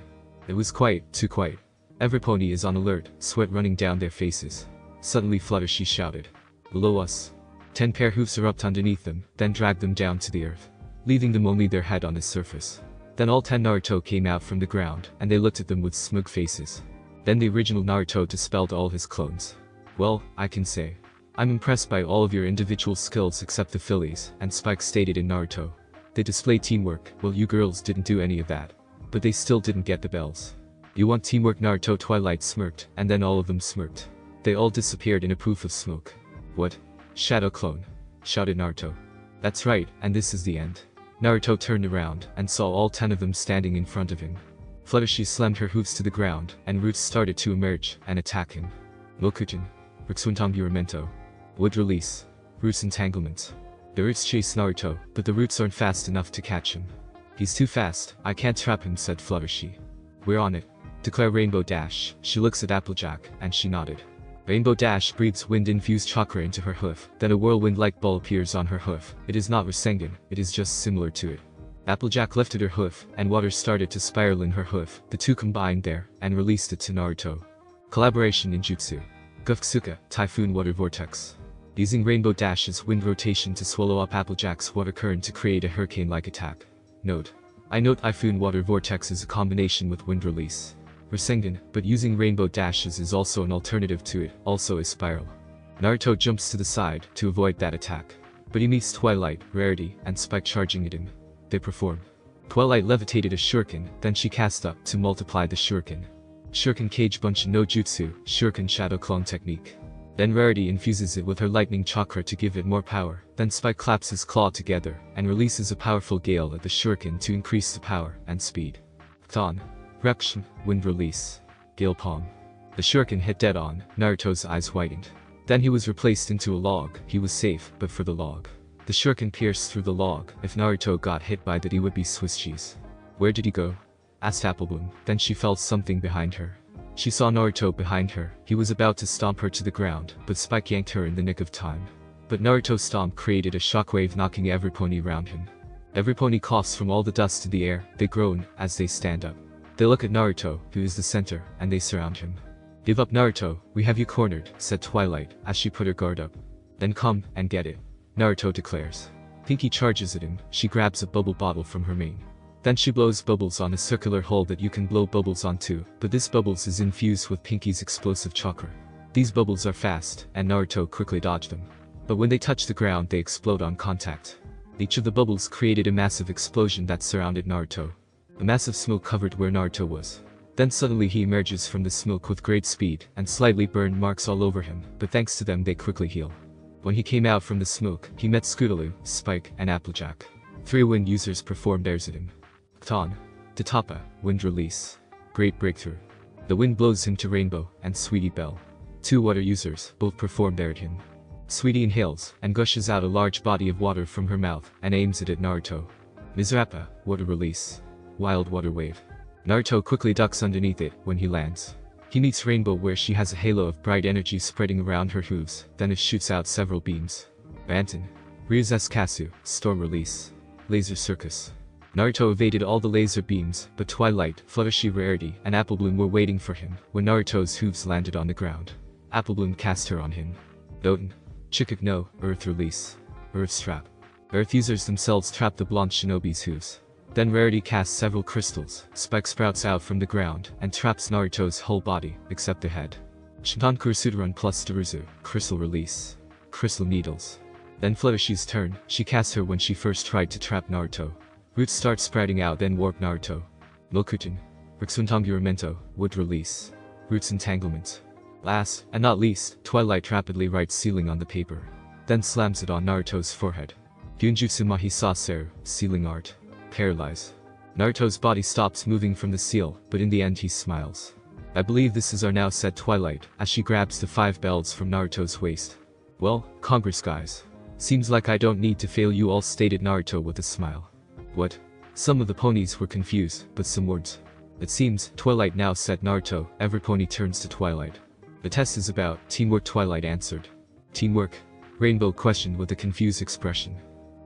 It was quiet, too quiet. Every pony is on alert, sweat running down their faces. Suddenly Fluttershy shouted. Below us. 10 pair hooves erupt underneath them, then drag them down to the earth, leaving them only their head on the surface. Then all 10 Naruto came out from the ground, and they looked at them with smug faces. Then the original Naruto dispelled all his clones. Well, I can say, I'm impressed by all of your individual skills except the fillies, and Spike stated in Naruto. They displayed teamwork, well you girls didn't do any of that. But they still didn't get the bells. You want teamwork? Naruto. Twilight smirked, and then all of them smirked. They all disappeared in a poof of smoke. What? Shadow clone, shouted Naruto. That's right, and this is the end. Naruto turned around and saw all 10 of them standing in front of him. Fluttershy slammed her hooves to the ground, and roots started to emerge and attack him. Mokujin. Rixuntanguramento. Wood release. Roots entanglement. The roots chase Naruto, but the roots aren't fast enough to catch him. He's too fast, I can't trap him, said Fluttershy. We're on it. Declare Rainbow Dash. She looks at Applejack, and she nodded. Rainbow Dash breathes wind-infused chakra into her hoof, then a whirlwind-like ball appears on her hoof. It is not Rasengan, it is just similar to it. Applejack lifted her hoof, and water started to spiral in her hoof. The two combined there, and released it to Naruto. Collaboration ninjutsu. Gufksuka, Typhoon Water Vortex. Using Rainbow Dash's wind rotation to swallow up Applejack's water current to create a hurricane-like attack. Note. I note Typhoon Water Vortex is a combination with wind release. Rasengan, but using Rainbow Dashes is also an alternative to it, also a spiral. Naruto jumps to the side to avoid that attack. But he meets Twilight, Rarity, and Spike charging at him. They perform. Twilight levitated a shuriken, then she cast up to multiply the shuriken. Shuriken Cage Bunshin no Jutsu, Shuriken Shadow Clone Technique. Then Rarity infuses it with her lightning chakra to give it more power, then Spike claps his claw together, and releases a powerful gale at the shuriken to increase the power and speed. Thon. Reaction, wind release. Gale palm. The shuriken hit dead on, Naruto's eyes whitened. Then he was replaced into a log. He was safe, but for the log. The shuriken pierced through the log. If Naruto got hit by that he would be Swiss cheese. Where did he go? Asked Applebloom. Then she felt something behind her. She saw Naruto behind her. He was about to stomp her to the ground, but Spike yanked her in the nick of time. But Naruto's stomp created a shockwave knocking every pony around him. Every pony coughs from all the dust to the air. They groan as they stand up. They look at Naruto, who is the center, and they surround him. Give up, Naruto, we have you cornered, said Twilight, as she put her guard up. Then come and get it. Naruto declares. Pinky charges at him. She grabs a bubble bottle from her mane. Then she blows bubbles on a circular hole that you can blow bubbles onto, but this bubbles is infused with Pinky's explosive chakra. These bubbles are fast, and Naruto quickly dodged them. But when they touch the ground they explode on contact. Each of the bubbles created a massive explosion that surrounded Naruto. A massive smoke covered where Naruto was. Then suddenly he emerges from the smoke with great speed, and slightly burned marks all over him, but thanks to them they quickly heal. When he came out from the smoke, he met Scootaloo, Spike, and Applejack. 3 wind users performed theirs at him. Thon. Tatapa, wind release. Great breakthrough. The wind blows him to Rainbow, and Sweetie Belle. 2 water users both performed there at him. Sweetie inhales, and gushes out a large body of water from her mouth, and aims it at Naruto. Mizrappa, water release. Wild water wave. Naruto quickly ducks underneath it when he lands. He meets Rainbow where she has a halo of bright energy spreading around her hooves, then it shoots out several beams. Banton. Ryuza's Kasu, storm release. Laser circus. Naruto evaded all the laser beams, but Twilight, Fluttershy, Rarity, and Applebloom were waiting for him when Naruto's hooves landed on the ground. Applebloom cast her on him. Doten. Chikuk no, earth release. Earth trap. Earth users themselves trap the blonde shinobi's hooves. Then Rarity casts several crystals. Spike sprouts out from the ground and traps Naruto's whole body, except the head. Shinton Kursudaran plus Daruzu, crystal release. Crystal needles. Then Fluttershy's turn. She cast her when she first tried to trap Naruto. Roots start sprouting out, then warp Naruto. Milkutin. Rixuntanguramento, wood release. Roots entanglement. Last, and not least, Twilight rapidly writes sealing on the paper. Then slams it on Naruto's forehead. Gyunjutsu Mahisaseru, sealing art. Paralyze. Naruto's body stops moving from the seal, but in the end he smiles. I believe this is our now, said Twilight, as she grabs the 5 bells from Naruto's waist. Well, congrats guys. Seems like I don't need to fail you all, stated Naruto with a smile. What? Some of the ponies were confused, but some weren't. It seems, Twilight now said Naruto, every pony turns to Twilight. The test is about teamwork, Twilight answered. Teamwork? Rainbow questioned with a confused expression.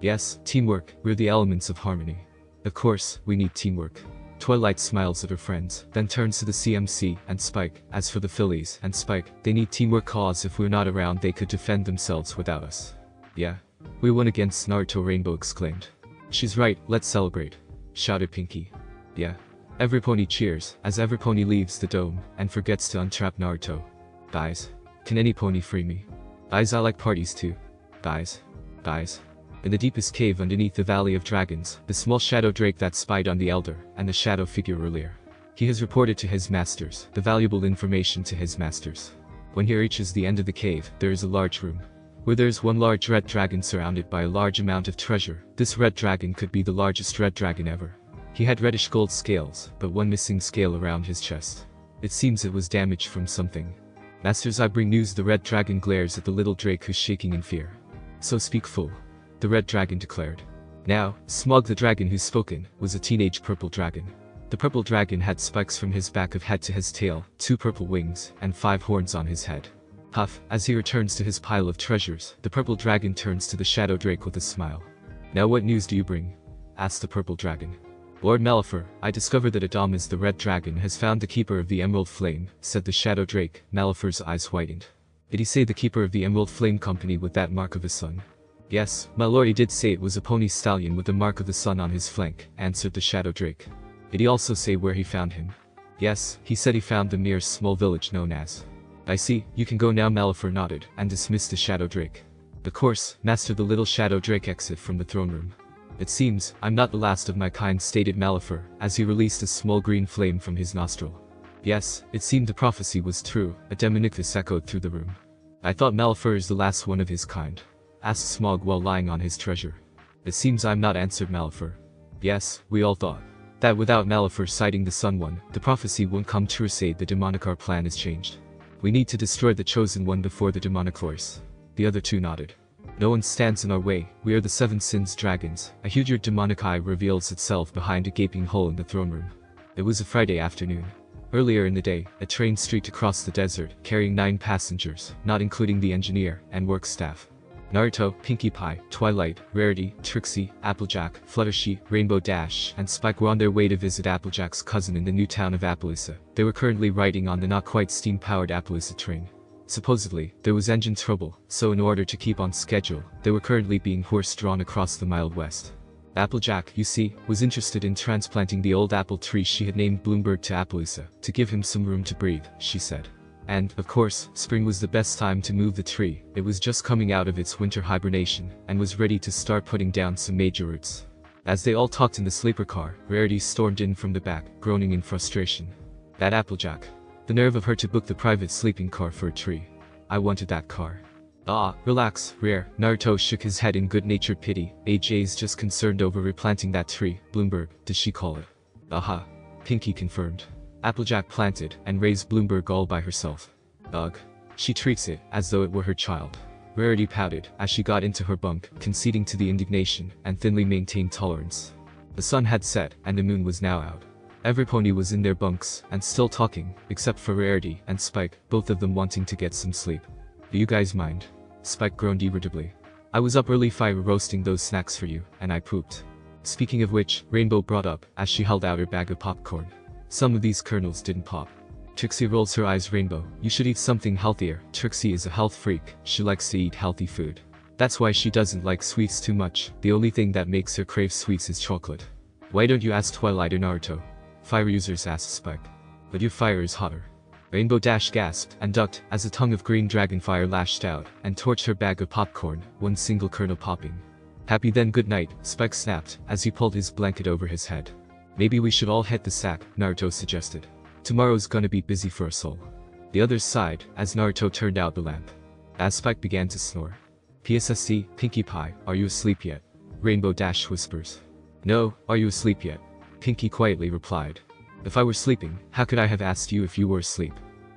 Yes, teamwork, we're the elements of harmony. Of course, we need teamwork. Twilight smiles at her friends, then turns to the CMC and Spike. As for the Phillies and Spike, they need teamwork cause if we're not around they could defend themselves without us. Yeah. We won against Naruto, Rainbow exclaimed. She's right, let's celebrate, shouted Pinky. Yeah. Every pony cheers, as every pony leaves the dome, and forgets to untrap Naruto. Guys. Can any pony free me? Guys, I like parties too. Guys. Guys. In the deepest cave underneath the Valley of Dragons, the small shadow drake that spied on the elder, and the shadow figure earlier. He has reported to his masters, the valuable information to his masters. When he reaches the end of the cave, there is a large room, where there is one large red dragon surrounded by a large amount of treasure. This red dragon could be the largest red dragon ever. He had reddish gold scales, but one missing scale around his chest. It seems it was damaged from something. Masters, I bring news. The red dragon glares at the little drake who's shaking in fear. So speak, fool, the red dragon declared. Now, Smog the dragon who's spoken, was a teenage purple dragon. The purple dragon had spikes from his back of head to his tail, 2 purple wings, and 5 horns on his head. Huff, as he returns to his pile of treasures, the purple dragon turns to the shadow drake with a smile. Now what news do you bring? Asked the purple dragon. Lord Malefer, I discover that Adamas the red dragon has found the keeper of the Emerald Flame, said the shadow drake. Malefer's eyes whitened. Did he say the keeper of the Emerald Flame Company with that mark of a sun? Yes, my lord, he did say it was a pony stallion with the mark of the sun on his flank, answered the shadow drake. Did he also say where he found him? Yes, he said he found them near a small village known as. I see, you can go now. Malefer nodded, and dismissed the shadow drake. Of course, master. The little shadow drake exit from the throne room. It seems, I'm not the last of my kind, stated Malefer, as he released a small green flame from his nostril. Yes, it seemed the prophecy was true, a demonicus echoed through the room. I thought Malefer is the last one of his kind, asked Smog while lying on his treasure. It seems I'm not, answered Malefer. Yes, we all thought that without Malefer sighting the Sun One, the prophecy won't come true, said the demonic. Our plan is changed. We need to destroy the Chosen One before the demonic voice. The other two nodded. No one stands in our way. We are the 7 Sins Dragons. A huge demonic eye reveals itself behind a gaping hole in the throne room. It was a Friday afternoon. Earlier in the day, a train streaked across the desert, carrying 9 passengers, not including the engineer and work staff. Naruto, Pinkie Pie, Twilight, Rarity, Trixie, Applejack, Fluttershy, Rainbow Dash, and Spike were on their way to visit Applejack's cousin in the new town of Appaloosa. They were currently riding on the not quite steam-powered Appaloosa train. Supposedly, there was engine trouble, so in order to keep on schedule, they were currently being horse-drawn across the mild west. Applejack, you see, was interested in transplanting the old apple tree she had named Bloomberg to Appaloosa, to give him some room to breathe, she said. And, of course, spring was the best time to move the tree. It was just coming out of its winter hibernation, and was ready to start putting down some major roots. As they all talked in the sleeper car, Rarity stormed in from the back, groaning in frustration. That Applejack. The nerve of her to book the private sleeping car for a tree. I wanted that car. Ah, relax, Rare. Naruto shook his head in good-natured pity. AJ's just concerned over replanting that tree. Bloomberg, did she call it? Aha. Pinkie confirmed. Applejack planted and raised Bloomberg all by herself. Ugh. She treats it as though it were her child. Rarity pouted as she got into her bunk, conceding to the indignation and thinly maintained tolerance. The sun had set and the moon was now out. Every pony was in their bunks and still talking, except for Rarity and Spike, both of them wanting to get some sleep. Do you guys mind? Spike groaned irritably. I was up early fire roasting those snacks for you, and I pooped. Speaking of which, Rainbow brought up as she held out her bag of popcorn. Some of these kernels didn't pop. Trixie rolls her eyes. Rainbow, you should eat something healthier. Trixie is a health freak. She likes to eat healthy food. That's why she doesn't like sweets too much. The only thing that makes her crave sweets is chocolate. Why don't you ask Twilight or Naruto? Fire users, asked Spike. But your fire is hotter. Rainbow Dash gasped and ducked as a tongue of green dragon fire lashed out and torched her bag of popcorn, one single kernel popping. Happy then, good night, Spike snapped as he pulled his blanket over his head. Maybe we should all hit the sack, Naruto suggested. Tomorrow's gonna be busy for us all. The others sighed as Naruto turned out the lamp. As Spike began to snore. PSSC, Pinkie Pie, are you asleep yet? Rainbow Dash whispers. No, are you asleep yet? Pinkie quietly replied. If I were sleeping, how could I have asked you if you were asleep?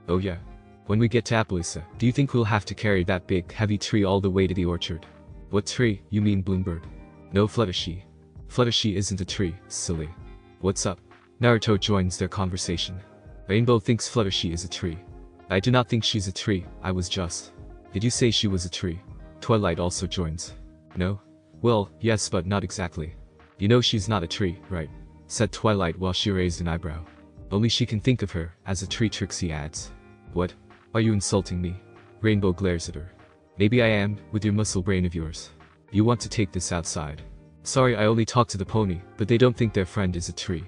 Oh yeah. When we get to Appaloosa, do you think we'll have to carry that big, heavy tree all the way to the orchard? What tree? You mean Bloomberg? No, Fluttershy. Fluttershy isn't a tree, silly. What's up? Naruto joins their conversation. Rainbow thinks Fluttershy is a tree. I do not think she's a tree, I was just. Did you say she was a tree? Twilight also joins. No? Well, yes, but not exactly. You know she's not a tree, right? Said Twilight while she raised an eyebrow. Only she can think of her as a tree, Trixie adds. What? Are you insulting me? Rainbow glares at her. Maybe I am, with your muscle brain of yours. You want to take this outside. Sorry, I only talk to the pony, but they don't think their friend is a tree.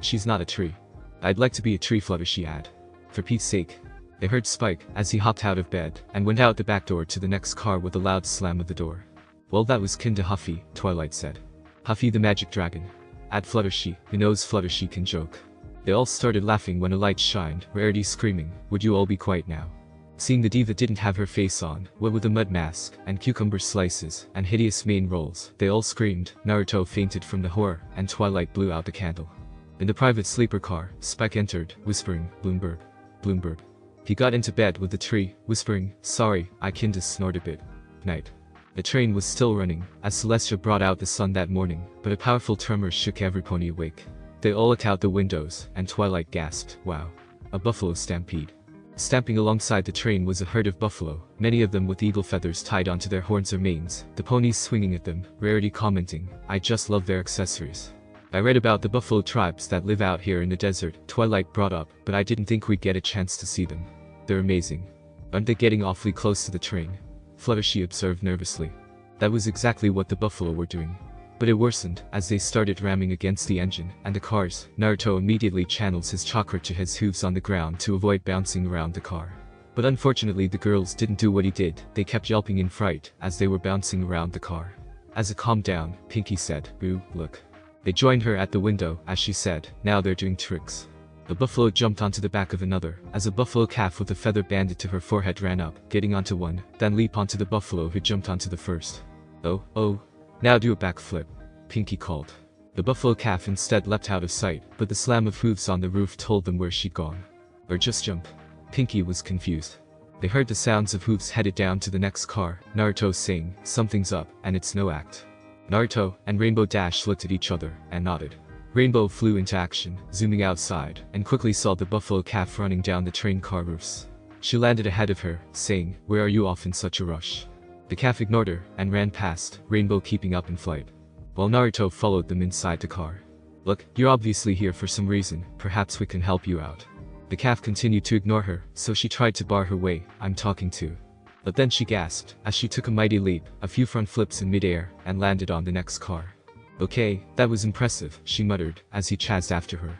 She's not a tree. I'd like to be a tree, Fluttershy add. For Pete's sake. They heard Spike as he hopped out of bed and went out the back door to the next car with a loud slam of the door. Well, that was kin to Huffy, Twilight said. Huffy the magic dragon. Add Fluttershy, who knows Fluttershy can joke. They all started laughing when a light shined, Rarity screaming, would you all be quiet now? Seeing the diva didn't have her face on, what with a mud mask, and cucumber slices, and hideous mane rolls, they all screamed. Naruto fainted from the horror, and Twilight blew out the candle. In the private sleeper car, Spike entered, whispering, Bloomberg. Bloomberg. He got into bed with the tree, whispering, sorry, I kinda snort a bit. Night. The train was still running, as Celestia brought out the sun that morning, but a powerful tremor shook every pony awake. They all looked out the windows, and Twilight gasped, wow. A buffalo stampede. Stamping alongside the train was a herd of buffalo, many of them with eagle feathers tied onto their horns or manes, the ponies swinging at them, Rarity commenting, I just love their accessories. I read about the buffalo tribes that live out here in the desert, Twilight brought up, but I didn't think we'd get a chance to see them. They're amazing. Aren't they getting awfully close to the train? Fluttershy observed nervously. That was exactly what the buffalo were doing. But it worsened as they started ramming against the engine and the cars. Naruto immediately channels his chakra to his hooves on the ground to avoid bouncing around the car. But unfortunately the girls didn't do what he did, they kept yelping in fright as they were bouncing around the car. As it calmed down, Pinky said, Boo, look. They joined her at the window as she said, now they're doing tricks. A buffalo jumped onto the back of another, as a buffalo calf with a feather banded to her forehead ran up, getting onto one, then leap onto the buffalo who jumped onto the first. Oh. Now do a backflip. Pinky called. The buffalo calf instead leapt out of sight, but the slam of hooves on the roof told them where she'd gone. Or just jump. Pinky was confused. They heard the sounds of hooves headed down to the next car, Naruto saying, something's up, and it's no act. Naruto and Rainbow Dash looked at each other, and nodded. Rainbow flew into action, zooming outside, and quickly saw the buffalo calf running down the train car roofs. She landed ahead of her, saying, where are you off in such a rush? The calf ignored her, and ran past, Rainbow keeping up in flight. While Naruto followed them inside the car. Look, you're obviously here for some reason, perhaps we can help you out. The calf continued to ignore her, so she tried to bar her way, I'm talking to. But then she gasped, as she took a mighty leap, a few front flips in midair, and landed on the next car. Okay, that was impressive, she muttered, as he chased after her.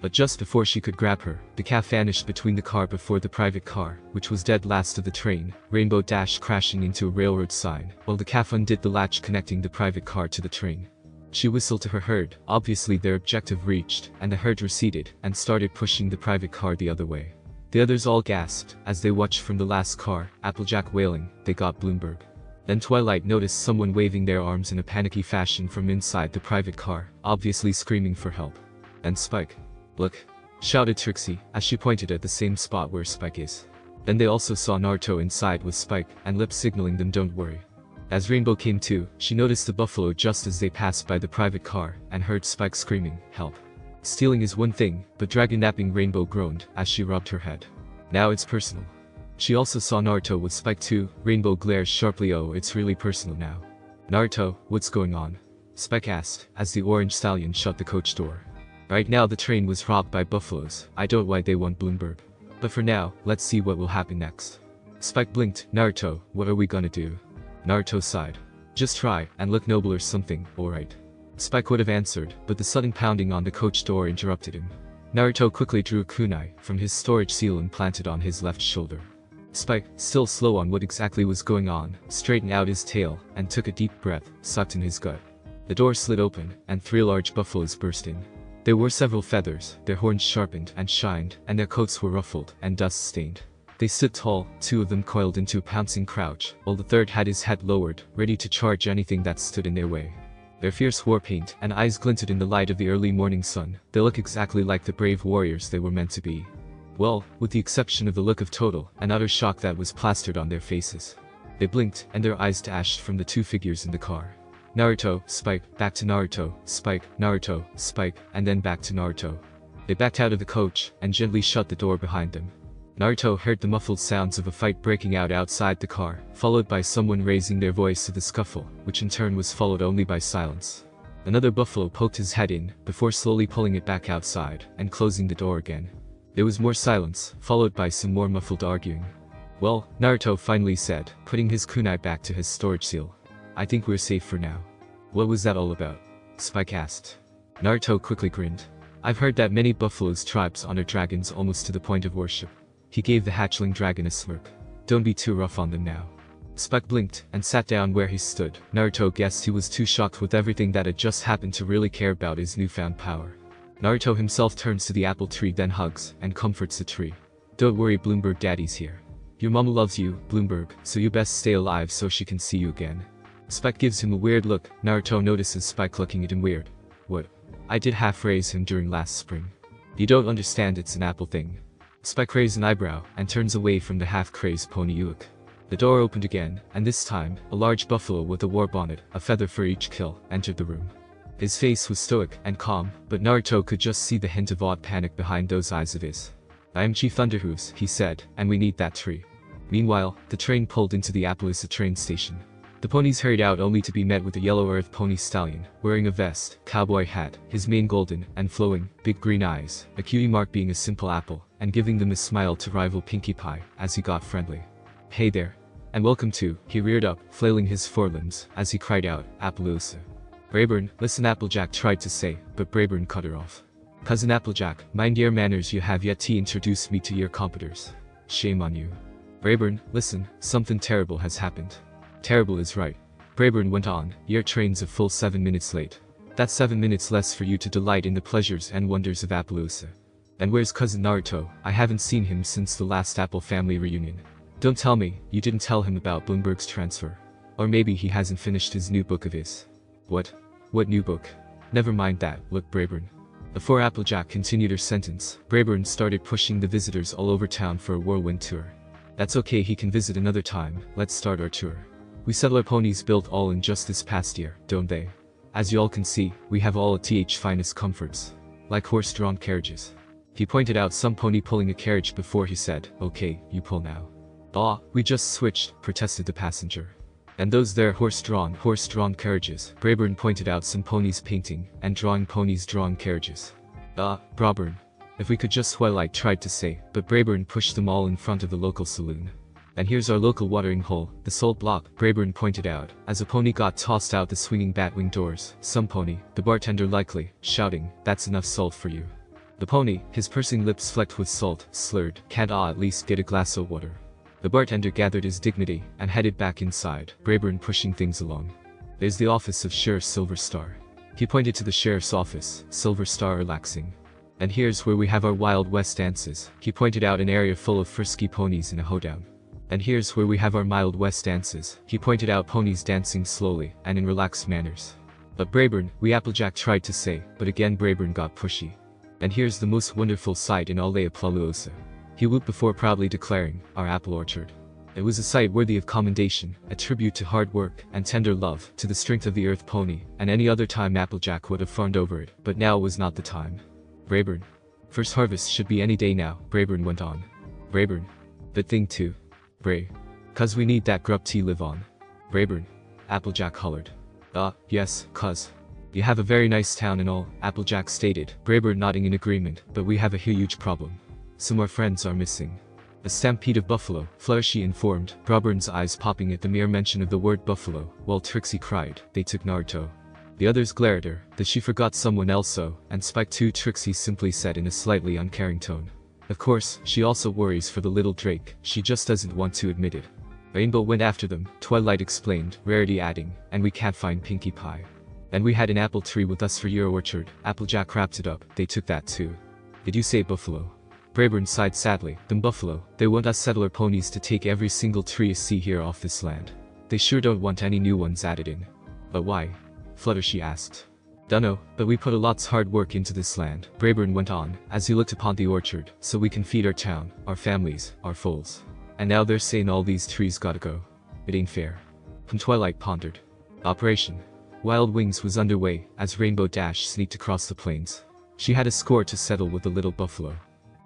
But just before she could grab her, the calf vanished between the car before the private car, which was dead last of the train, Rainbow Dash crashing into a railroad sign, while the calf undid the latch connecting the private car to the train. She whistled to her herd, obviously their objective reached, and the herd receded, and started pushing the private car the other way. The others all gasped, as they watched from the last car, Applejack wailing, they got Bloomberg. Then Twilight noticed someone waving their arms in a panicky fashion from inside the private car, obviously screaming for help. And Spike. Look, shouted Trixie, as she pointed at the same spot where Spike is. Then they also saw Naruto inside with Spike, and lip signaling them don't worry. As Rainbow came to, she noticed the buffalo just as they passed by the private car, and heard Spike screaming, help. Stealing is one thing, but dragon-napping Rainbow groaned, as she rubbed her head. Now it's personal. She also saw Naruto with Spike too, Rainbow glared sharply, oh it's really personal now. Naruto, what's going on? Spike asked, as the orange stallion shut the coach door. Right now the train was robbed by buffaloes, I don't know why they want Bloomberg. But for now, let's see what will happen next. Spike blinked, Naruto, what are we gonna do? Naruto sighed. Just try, and look noble or something, alright. Spike would have answered, but the sudden pounding on the coach door interrupted him. Naruto quickly drew a kunai from his storage seal and planted on his left shoulder. Spike, still slow on what exactly was going on, straightened out his tail, and took a deep breath, sucked in his gut. The door slid open, and 3 large buffaloes burst in. There were several feathers, their horns sharpened and shined, and their coats were ruffled and dust-stained. They stood tall, 2 of them coiled into a pouncing crouch, while the third had his head lowered, ready to charge anything that stood in their way. Their fierce war paint and eyes glinted in the light of the early morning sun. They look exactly like the brave warriors they were meant to be. Well, with the exception of the look of total and utter shock that was plastered on their faces. They blinked, and their eyes dashed from the 2 figures in the car. Naruto, Spike, back to Naruto, Spike, Naruto, Spike, and then back to Naruto. They backed out of the coach and gently shut the door behind them. Naruto heard the muffled sounds of a fight breaking out outside the car, followed by someone raising their voice to the scuffle, which in turn was followed only by silence. Another buffalo poked his head in, before slowly pulling it back outside, and closing the door again. There was more silence, followed by some more muffled arguing. Well, Naruto finally said, putting his kunai back to his storage seal. I think we're safe for now. What was that all about? Spike asked. Naruto quickly grinned. I've heard that many buffaloes tribes honor dragons almost to the point of worship. He gave the hatchling dragon a smirk. Don't be too rough on them now. Spike blinked and sat down where he stood. Naruto guessed he was too shocked with everything that had just happened to really care about his newfound power. Naruto himself turns to the apple tree, then hugs and comforts the tree. Don't worry, Bloomberg, daddy's here. Your mama loves you, Bloomberg, so you best stay alive so she can see you again. Spike gives him a weird look. Naruto notices Spike looking at him weird. What? I did half raise him during last spring. You don't understand, it's an apple thing. Spike raises an eyebrow and turns away from the half-crazed pony Uik. The door opened again, and this time, a large buffalo with a war bonnet, a feather for each kill, entered the room. His face was stoic and calm, but Naruto could just see the hint of odd panic behind those eyes of his. I am Chief Thunderhooves, he said, and we need that tree. Meanwhile, the train pulled into the Appaloosa train station. The ponies hurried out only to be met with a yellow earth pony stallion, wearing a vest, cowboy hat, his mane golden and flowing, big green eyes, a cutie mark being a simple apple, and giving them a smile to rival Pinkie Pie as he got friendly. Hey there. And welcome to, he reared up, flailing his forelimbs, as he cried out, Appaloosa. Brayburn, listen, Applejack tried to say, but Brayburn cut her off. Cousin Applejack, mind your manners, you have yet to introduce me to your competitors. Shame on you. Brayburn, listen, something terrible has happened. Terrible is right. Brayburn went on, your train's a full 7 minutes late. That's 7 minutes less for you to delight in the pleasures and wonders of Appaloosa. And where's cousin Naruto? I haven't seen him since the last Apple family reunion. Don't tell me, you didn't tell him about Bloomberg's transfer. Or maybe he hasn't finished his new book of his. What? What new book? Never mind that, look Brayburn. Before Applejack continued her sentence, Brayburn started pushing the visitors all over town for a whirlwind tour. That's okay, he can visit another time, let's start our tour. We settler ponies built all in just this past year, don't they? As you all can see, we have all of TH's finest comforts. Like horse-drawn carriages. He pointed out some pony pulling a carriage before he said, okay, you pull now. We just switched, protested the passenger. And those there horse-drawn carriages. Brayburn pointed out some ponies painting, and drawing ponies drawing carriages. Brayburn. If we could just, Twilight tried to say, but Brayburn pushed them all in front of the local saloon. And here's our local watering hole, the salt block, Brayburn pointed out, as a pony got tossed out the swinging batwing doors. Some pony, the bartender likely, shouting, that's enough salt for you. The pony, his pursing lips flecked with salt, slurred, can't at least get a glass of water. The bartender gathered his dignity and headed back inside, Brayburn pushing things along. There's the office of Sheriff Silver Star. He pointed to the sheriff's office, Silver Star relaxing. And here's where we have our Wild West dances. He pointed out an area full of frisky ponies in a hoedown. And here's where we have our Mild West dances. He pointed out ponies dancing slowly and in relaxed manners. But Brayburn, we Applejack tried to say, but again Brayburn got pushy. And here's the most wonderful sight in all Appaloosa. He whooped before proudly declaring, our apple orchard. It was a sight worthy of commendation, a tribute to hard work and tender love, to the strength of the earth pony, and any other time Applejack would have fawned over it, but now was not the time. Brayburn. First harvest should be any day now, Brayburn went on. Brayburn. But thing too. Bray. 'Cause we need that grub to live on. Brayburn. Applejack hollered. Yes, 'cause. You have a very nice town and all, Applejack stated, Brayburn nodding in agreement, but we have a huge problem. Some of our friends are missing. A stampede of buffalo, Flourishy informed, Brayburn's eyes popping at the mere mention of the word buffalo, while Trixie cried, they took Naruto. The others glared at her, that she forgot someone else so, and Spike too, Trixie simply said in a slightly uncaring tone. Of course, she also worries for the little Drake, she just doesn't want to admit it. Rainbow went after them, Twilight explained, Rarity adding, and we can't find Pinkie Pie. And we had an apple tree with us for your orchard, Applejack wrapped it up, they took that too. Did you say buffalo? Brayburn sighed sadly, them buffalo, they want us settler ponies to take every single tree you see here off this land. They sure don't want any new ones added in. But why? Fluttershy asked. Dunno, but we put a lot's hard work into this land, Brayburn went on, as he looked upon the orchard, so we can feed our town, our families, our foals. And now they're saying all these trees gotta go. It ain't fair. Twilight pondered. Operation Wild Wings was underway, as Rainbow Dash sneaked across the plains. She had a score to settle with the little buffalo.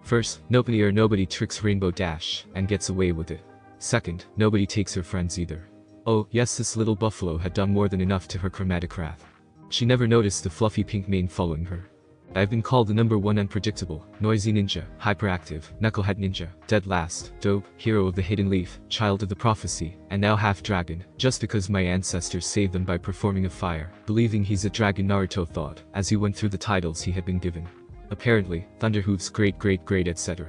First, nobody tricks Rainbow Dash and gets away with it. Second, nobody takes her friends either. Oh, yes, this little buffalo had done more than enough to her chromatic wrath. She never noticed the fluffy pink mane following her. I've been called the #1 unpredictable, noisy ninja, hyperactive, knucklehead ninja, dead last, dope, hero of the hidden leaf, child of the prophecy, and now half dragon, just because my ancestors saved them by performing a fire, believing he's a dragon, Naruto thought, as he went through the titles he had been given. Apparently, Thunderhoof's great etc.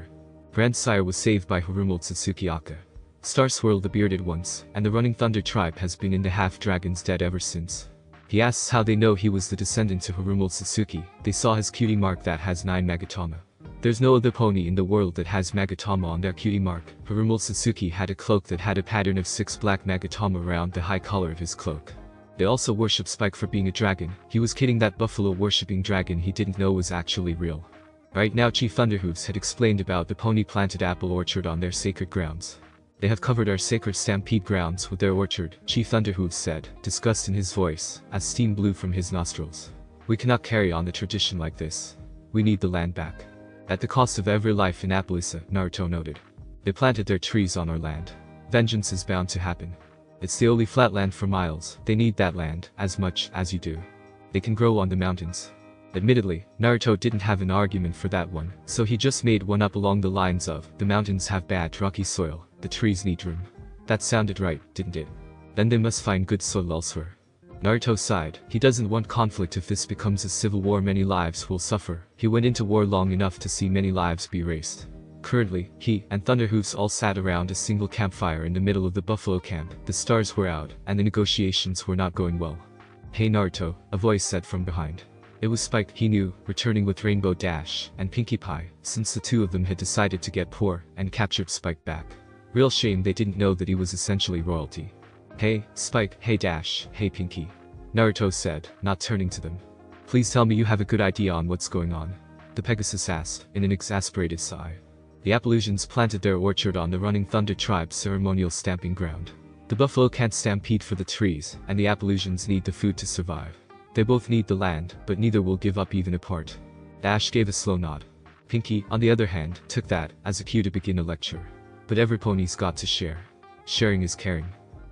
grandsire was saved by Harem Tsutsukiyaka. Star Swirl the Bearded Ones, and the Running Thunder tribe has been in the half-dragons dead ever since. He asks how they know he was the descendant to Harem Tsutsuki. They saw his cutie mark that has 9 Magatama. There's no other pony in the world that has Magatama on their cutie mark. Harem Tsutsuki had a cloak that had a pattern of 6 black Magatama around the high collar of his cloak. They also worship Spike for being a dragon. He was kidding, that buffalo worshipping dragon he didn't know was actually real. Right now Chief Thunderhoofs had explained about the pony planted apple orchard on their sacred grounds. They have covered our sacred stampede grounds with their orchard, Chief Thunderhoofs said, disgust in his voice, as steam blew from his nostrils. We cannot carry on the tradition like this. We need the land back. At the cost of every life in Appalachia, Naruto noted. They planted their trees on our land. Vengeance is bound to happen. It's the only flat land for miles. They need that land, as much as you do. They can grow on the mountains. Admittedly, Naruto didn't have an argument for that one, so he just made one up along the lines of, the mountains have bad rocky soil, the trees need room. That sounded right, didn't it? Then they must find good soil elsewhere. Naruto sighed. He doesn't want conflict. If this becomes a civil war, many lives will suffer. He went into war long enough to see many lives be erased. Currently, he and Thunderhoofs all sat around a single campfire in the middle of the buffalo camp. The stars were out, and the negotiations were not going well. Hey Naruto, a voice said from behind. It was Spike, he knew, returning with Rainbow Dash and Pinkie Pie, since the two of them had decided to get poor and captured Spike back. Real shame they didn't know that he was essentially royalty. Hey, Spike, hey Dash, hey Pinkie. Naruto said, not turning to them. Please tell me you have a good idea on what's going on. The Pegasus asked, in an exasperated sigh. The Appalachians planted their orchard on the Running Thunder tribe's ceremonial stamping ground. The buffalo can't stampede for the trees, and the Appalachians need the food to survive. They both need the land, but neither will give up even a part. Dash gave a slow nod. Pinkie, on the other hand, took that as a cue to begin a lecture. But every pony's got to share. Sharing is caring.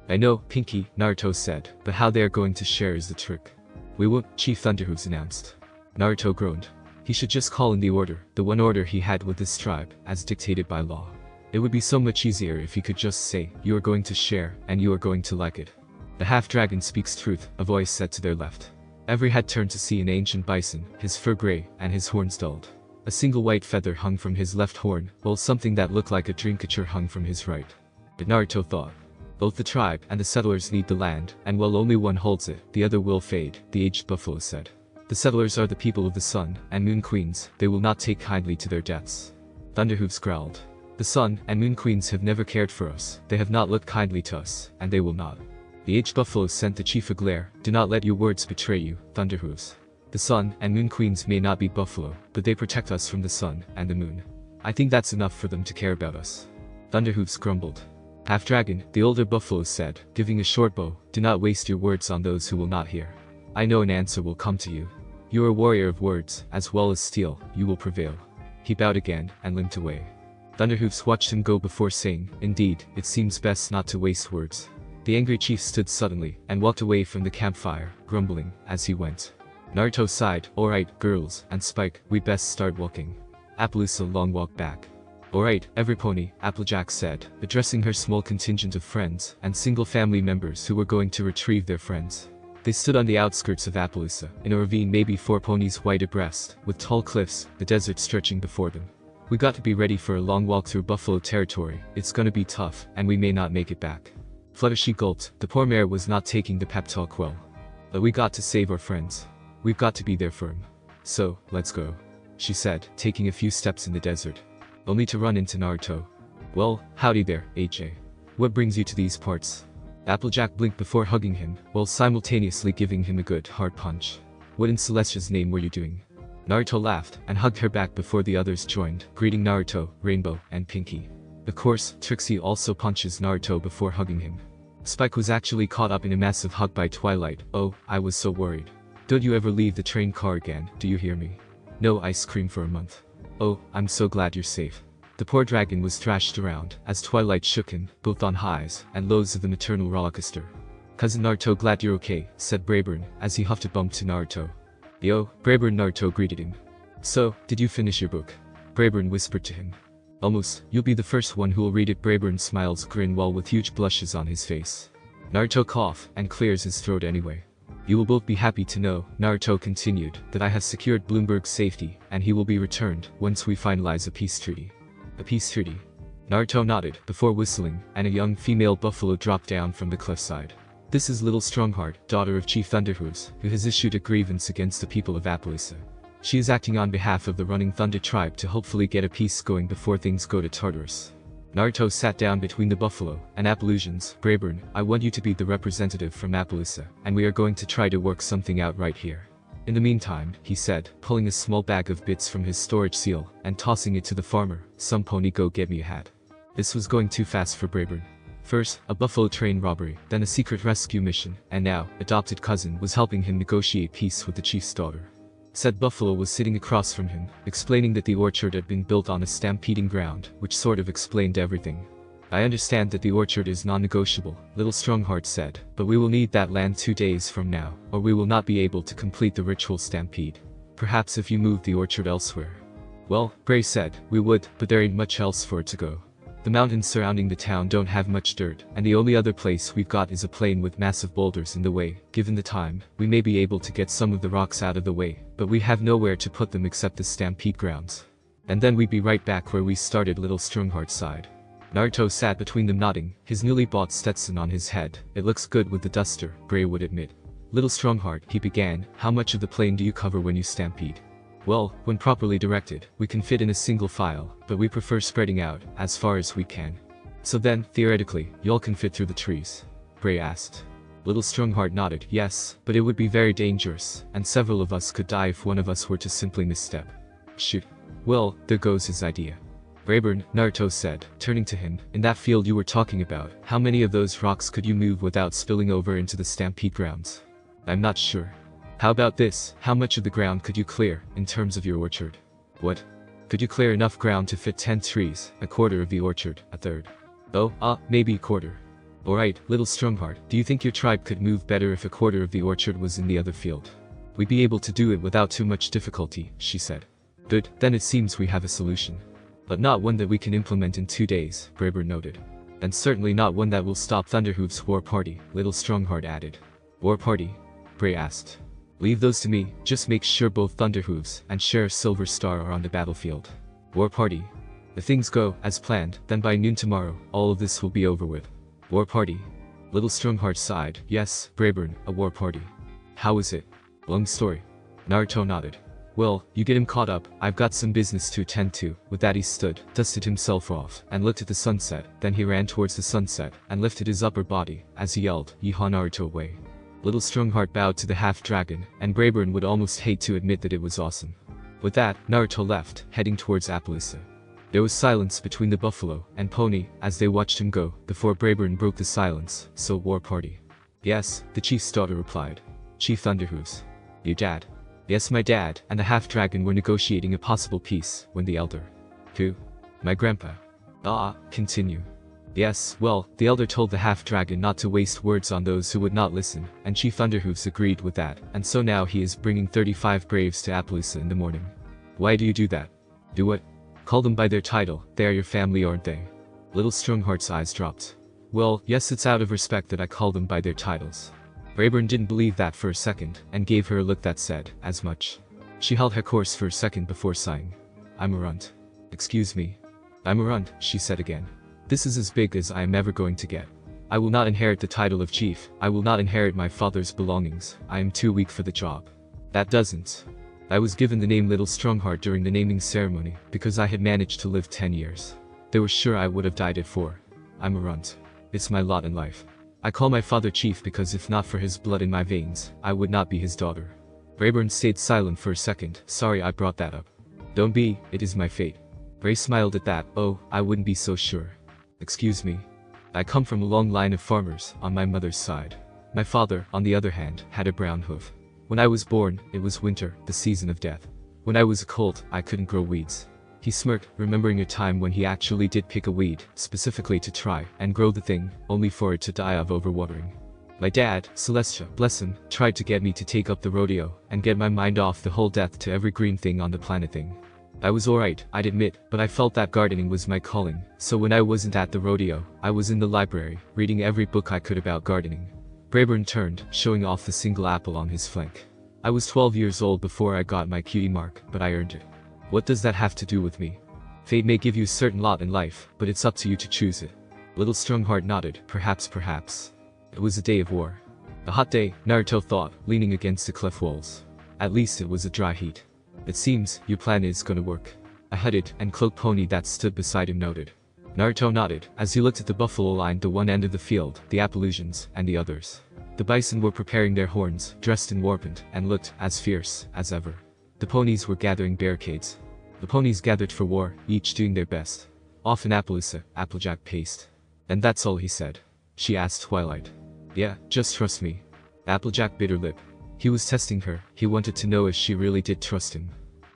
I know, Pinkie, Naruto said, but how they are going to share is the trick. We won't, Chief Thunderhoofs announced. Naruto groaned. He should just call in the order, the one order he had with this tribe, as dictated by law. It would be so much easier if he could just say, you are going to share, and you are going to like it. The half-dragon speaks truth, a voice said to their left. Every head turned to see an ancient bison, his fur gray, and his horns dulled. A single white feather hung from his left horn, while something that looked like a dreamcatcher hung from his right. But Naruto thought. Both the tribe and the settlers need the land, and while only one holds it, the other will fade, the aged buffalo said. The settlers are the people of the sun and moon queens, they will not take kindly to their deaths. Thunderhoofs growled. The sun and moon queens have never cared for us, they have not looked kindly to us, and they will not. The aged buffalo sent the chief a glare. Do not let your words betray you, Thunderhoofs. The sun and moon queens may not be buffalo, but they protect us from the sun and the moon. I think that's enough for them to care about us. Thunderhoofs grumbled. Half-dragon, the older buffalo said, giving a short bow, do not waste your words on those who will not hear. I know an answer will come to you. You are a warrior of words, as well as steel, you will prevail. He bowed again, and limped away. Thunderhoofs watched him go before saying, indeed, it seems best not to waste words. The angry chief stood suddenly, and walked away from the campfire, grumbling, as he went. Naruto sighed, alright, girls, and Spike, we best start walking. Appalachia long walked back. Alright, every pony, Applejack said, addressing her small contingent of friends, and single family members who were going to retrieve their friends. They stood on the outskirts of Appalachia, in a ravine maybe 4 ponies wide abreast, with tall cliffs, the desert stretching before them. We got to be ready for a long walk through buffalo territory, it's gonna be tough, and we may not make it back. Fluttershy gulped, the poor mare was not taking the pep talk well. But we got to save our friends. We've got to be there for him. So, let's go. She said, taking a few steps in the desert. Only to run into Naruto. Well, howdy there, AJ. What brings you to these parts? Applejack blinked before hugging him, while simultaneously giving him a good, hard punch. What in Celestia's name were you doing? Naruto laughed, and hugged her back before the others joined, greeting Naruto, Rainbow, and Pinkie. Of course, Trixie also punches Naruto before hugging him. Spike was actually caught up in a massive hug by Twilight. Oh, I was so worried. Don't you ever leave the train car again, do you hear me? No ice cream for a month. Oh, I'm so glad you're safe. The poor dragon was thrashed around as twilight shook him, both on highs and lows of the maternal rollercoaster. Cousin Naruto, glad you're okay, said Brayburn as he huffed a bump to Naruto. Yo, Brayburn. Naruto greeted him. So, did you finish your book? Brayburn whispered to him. Almost. You'll be the first one who will read it. Brayburn smiles grin while with huge blushes on his face. Naruto cough and clears his throat anyway. You will both be happy to know, Naruto continued, that I have secured Bloomberg's safety and he will be returned once we finalize a peace treaty. A peace treaty? Naruto nodded before whistling, and a young female buffalo dropped down from the cliffside. This is Little Strongheart, daughter of Chief Thunderhooves, who has issued a grievance against the people of Appaloosa. She is acting on behalf of the running Thunder tribe to hopefully get a peace going before things go to Tartarus. Naruto sat down between the buffalo and Appaloosians. Brayburn, I want you to be the representative from Appaloosa, and we are going to try to work something out right here. In the meantime, he said, pulling a small bag of bits from his storage seal and tossing it to the farmer, some pony go get me a hat. This was going too fast for Brayburn. First, a buffalo train robbery, then a secret rescue mission, and now, adopted cousin was helping him negotiate peace with the chief's daughter. Said buffalo was sitting across from him, explaining that the orchard had been built on a stampeding ground, which sort of explained everything. I understand that the orchard is non-negotiable, Little Strongheart said, but we will need that land 2 days from now, or we will not be able to complete the ritual stampede. Perhaps if you move the orchard elsewhere. Well, Bray said, we would, but there ain't much else for it to go. The mountains surrounding the town don't have much dirt, and the only other place we've got is a plain with massive boulders in the way. Given the time, we may be able to get some of the rocks out of the way, but we have nowhere to put them except the stampede grounds. And then we'd be right back where we started. Little Strongheart sighed. Naruto sat between them nodding, his newly bought Stetson on his head. It looks good with the duster, Bray would admit. Little Strongheart, he began, how much of the plain do you cover when you stampede? Well, when properly directed, we can fit in a single file, but we prefer spreading out, as far as we can. So then, theoretically, y'all can fit through the trees? Bray asked. Little Strongheart nodded, yes, but it would be very dangerous, and several of us could die if one of us were to simply misstep. Shoot. Well, there goes his idea. Brayburn, Naruto said, turning to him, in that field you were talking about, how many of those rocks could you move without spilling over into the stampede grounds? I'm not sure. How about this, how much of the ground could you clear, in terms of your orchard? What? Could you clear enough ground to fit 10 trees, a quarter of the orchard, a third? Oh, maybe a quarter. Alright, Little Strongheart, do you think your tribe could move better if a quarter of the orchard was in the other field? We'd be able to do it without too much difficulty, she said. Good, then it seems we have a solution. But not one that we can implement in 2 days, Brayburn noted. And certainly not one that will stop Thunderhoof's war party, Little Strongheart added. War party? Bray asked. Leave those to me, just make sure both Thunderhoofs and Sheriff Silverstar are on the battlefield. War party? If things go as planned, then by noon tomorrow, all of this will be over with. War party? Little Strongheart sighed, yes, Brayburn, a war party. How is it? Long story. Naruto nodded. Well, you get him caught up, I've got some business to attend to. With that he stood, dusted himself off, and looked at the sunset, then he ran towards the sunset, and lifted his upper body, as he yelled, Yeehaw Naruto away. Little Strongheart bowed to the half-dragon, and Brayburn would almost hate to admit that it was awesome. With that, Naruto left, heading towards Appaloosa. There was silence between the buffalo and pony as they watched him go, before Brayburn broke the silence. So, war party? Yes, the chief's daughter replied. Chief Thunderhooves. Your dad? Yes, my dad and the half-dragon were negotiating a possible peace when the elder. Who? My grandpa. Continue. Yes, well, the elder told the half-dragon not to waste words on those who would not listen, and Chief Thunderhooves agreed with that, and so now he is bringing 35 braves to Appaloosa in the morning. Why do you do that? Do what? Call them by their title, they are your family, aren't they? Little Strongheart's eyes dropped. Well, yes, it's out of respect that I call them by their titles. Brayburn didn't believe that for a second, and gave her a look that said as much. She held her course for a second before sighing. I'm a runt. Excuse me. I'm a runt, she said again. This is as big as I am ever going to get. I will not inherit the title of chief, I will not inherit my father's belongings, I am too weak for the job. That doesn't. I was given the name Little Strongheart during the naming ceremony, because I had managed to live 10 years. They were sure I would have died at 4. I'm a runt. It's my lot in life. I call my father chief because if not for his blood in my veins, I would not be his daughter. Brayburn stayed silent for a second. Sorry I brought that up. Don't be, it is my fate. Bray smiled at that. Oh, I wouldn't be so sure. Excuse me. I come from a long line of farmers on my mother's side. My father, on the other hand, had a brown hoof. When I was born, it was winter, the season of death. When I was a colt, I couldn't grow weeds. He smirked, remembering a time when he actually did pick a weed, specifically to try and grow the thing, only for it to die of overwatering. My dad, Celestia, bless him, tried to get me to take up the rodeo and get my mind off the whole death to every green thing on the planet thing. I was alright, I'd admit, but I felt that gardening was my calling, so when I wasn't at the rodeo, I was in the library, reading every book I could about gardening. Brayburn turned, showing off the single apple on his flank. I was 12 years old before I got my cutie mark, but I earned it. What does that have to do with me? Fate may give you a certain lot in life, but it's up to you to choose it. Little Strongheart nodded, perhaps. It was a day of war. A hot day, Naruto thought, leaning against the cliff walls. At least it was a dry heat. It seems, your plan is gonna work. A hooded and cloaked pony that stood beside him noted. Naruto nodded, as he looked at the buffalo lined the one end of the field, the Appalachians, and the others. The bison were preparing their horns, dressed in warpaint, and looked as fierce as ever. The ponies were gathering barricades. The ponies gathered for war, each doing their best. Often Applejack paced. And that's all he said. She asked Twilight. Yeah, just trust me. Applejack bit her lip. He was testing her, he wanted to know if she really did trust him.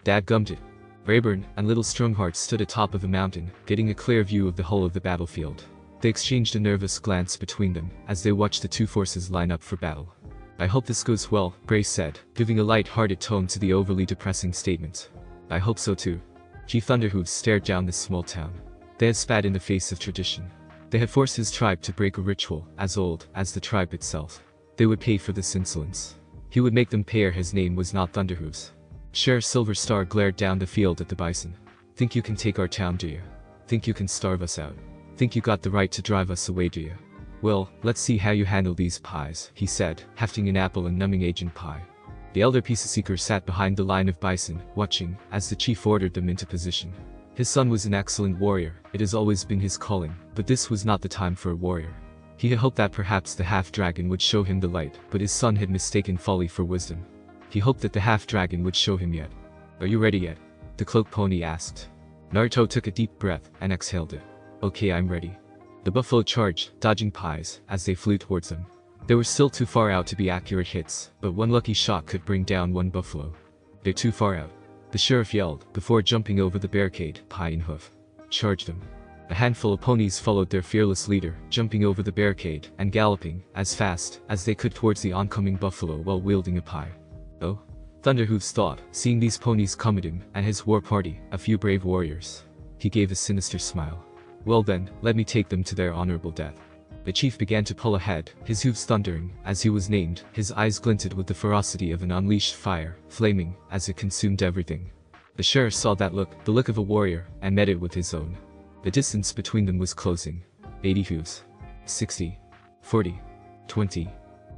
Dad gummed it. Brayburn and Little Strongheart stood atop of a mountain, getting a clear view of the whole of the battlefield. They exchanged a nervous glance between them, as they watched the two forces line up for battle. I hope this goes well, Bray said, giving a light-hearted tone to the overly depressing statement. I hope so too. Chief Thunderhooves stared down this small town. They had spat in the face of tradition. They had forced his tribe to break a ritual, as old as the tribe itself. They would pay for this insolence. He would make them pay, or his name was not Thunderhooves. Sheriff Silverstar glared down the field at the bison. Think you can take our town, do you? Think you can starve us out? Think you got the right to drive us away, do you? Well, let's see how you handle these pies, he said, hefting an apple and numbing agent pie. The elder Peace-Seeker sat behind the line of bison, watching, as the chief ordered them into position. His son was an excellent warrior, it has always been his calling, but this was not the time for a warrior. He had hoped that perhaps the half-dragon would show him the light, but his son had mistaken folly for wisdom. He hoped that the half-dragon would show him yet. Are you ready yet? The cloaked pony asked. Naruto took a deep breath and exhaled it. Okay, I'm ready. The buffalo charged, dodging pies, as they flew towards them. They were still too far out to be accurate hits, but one lucky shot could bring down one buffalo. They're too far out. The sheriff yelled, before jumping over the barricade, pie in hoof. Charge them. A handful of ponies followed their fearless leader, jumping over the barricade, and galloping, as fast as they could towards the oncoming buffalo while wielding a pie. Oh? Thunderhooves thought, seeing these ponies come at him, and his war party, a few brave warriors. He gave a sinister smile. Well then, let me take them to their honorable death. The chief began to pull ahead, his hooves thundering, as he was named, his eyes glinted with the ferocity of an unleashed fire, flaming, as it consumed everything. The sheriff saw that look, the look of a warrior, and met it with his own. The distance between them was closing. 80 hooves. 60. 40. 20.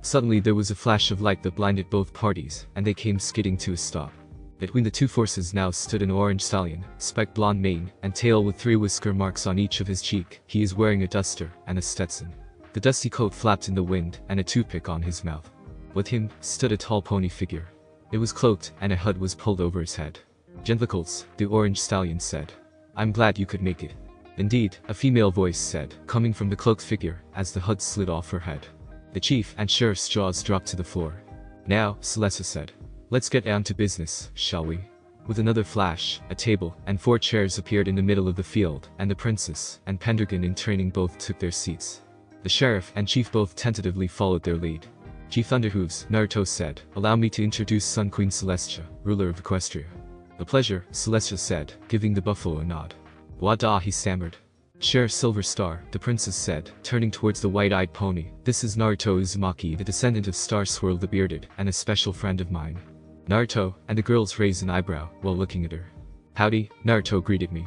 Suddenly there was a flash of light that blinded both parties, and they came skidding to a stop. Between the two forces now stood an orange stallion, spiked blonde mane and tail with 3 whisker marks on each of his cheek. He is wearing a duster and a Stetson. The dusty coat flapped in the wind and a toothpick on his mouth. With him stood a tall pony figure. It was cloaked and a hood was pulled over his head. Gentlicles, the orange stallion said. I'm glad you could make it. Indeed, a female voice said, coming from the cloaked figure, as the hood slid off her head. The chief and sheriff's jaws dropped to the floor. Now, Celesta said. Let's get down to business, shall we? With another flash, a table and 4 chairs appeared in the middle of the field, and the princess and Pendragon in training both took their seats. The sheriff and chief both tentatively followed their lead. Chief Thunderhooves, Naruto said, allow me to introduce Sun Queen Celestia, ruler of Equestria. A pleasure, Celestia said, giving the buffalo a nod. Wada, he stammered. Sheriff Silverstar, the princess said, turning towards the white-eyed pony. This is Naruto Uzumaki, the descendant of Star Swirl the Bearded, and a special friend of mine. Naruto, and the girls raised an eyebrow while looking at her. Howdy, Naruto greeted me.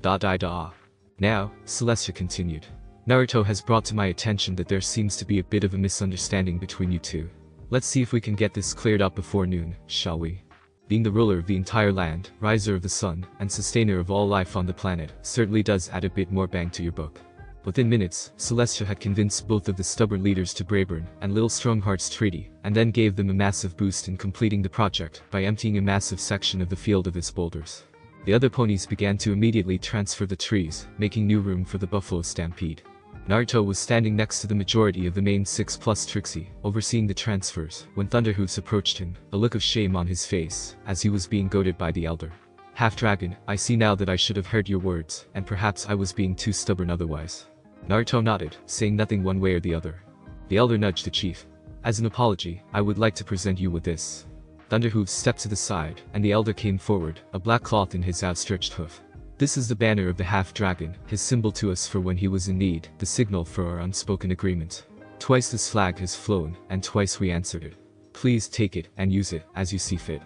Da. Now, Celestia continued. Naruto has brought to my attention that there seems to be a bit of a misunderstanding between you two. Let's see if we can get this cleared up before noon, shall we? Being the ruler of the entire land, riser of the sun, and sustainer of all life on the planet, certainly does add a bit more bang to your book. Within minutes, Celestia had convinced both of the stubborn leaders to Brayburn and Little Strongheart's treaty, and then gave them a massive boost in completing the project by emptying a massive section of the field of its boulders. The other ponies began to immediately transfer the trees, making new room for the buffalo stampede. Naruto was standing next to the majority of the main 6+ Trixie, overseeing the transfers, when Thunderhooves approached him, a look of shame on his face, as he was being goaded by the elder. Half-Dragon, I see now that I should have heard your words, and perhaps I was being too stubborn otherwise. Naruto nodded, saying nothing one way or the other. The elder nudged the chief. As an apology, I would like to present you with this. Thunderhooves stepped to the side, and the elder came forward, a black cloth in his outstretched hoof. This is the banner of the half-dragon, his symbol to us for when he was in need, the signal for our unspoken agreement. Twice this flag has flown, and twice we answered it. Please take it, and use it, as you see fit.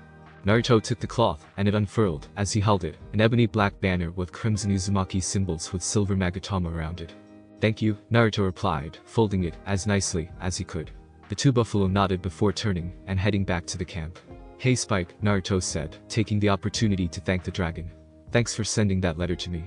Naruto took the cloth, and it unfurled, as he held it, an ebony black banner with crimson Uzumaki symbols with silver magatama around it. Thank you, Naruto replied, folding it, as nicely as he could. The two buffalo nodded before turning, and heading back to the camp. Hey Spike, Naruto said, taking the opportunity to thank the dragon. Thanks for sending that letter to me.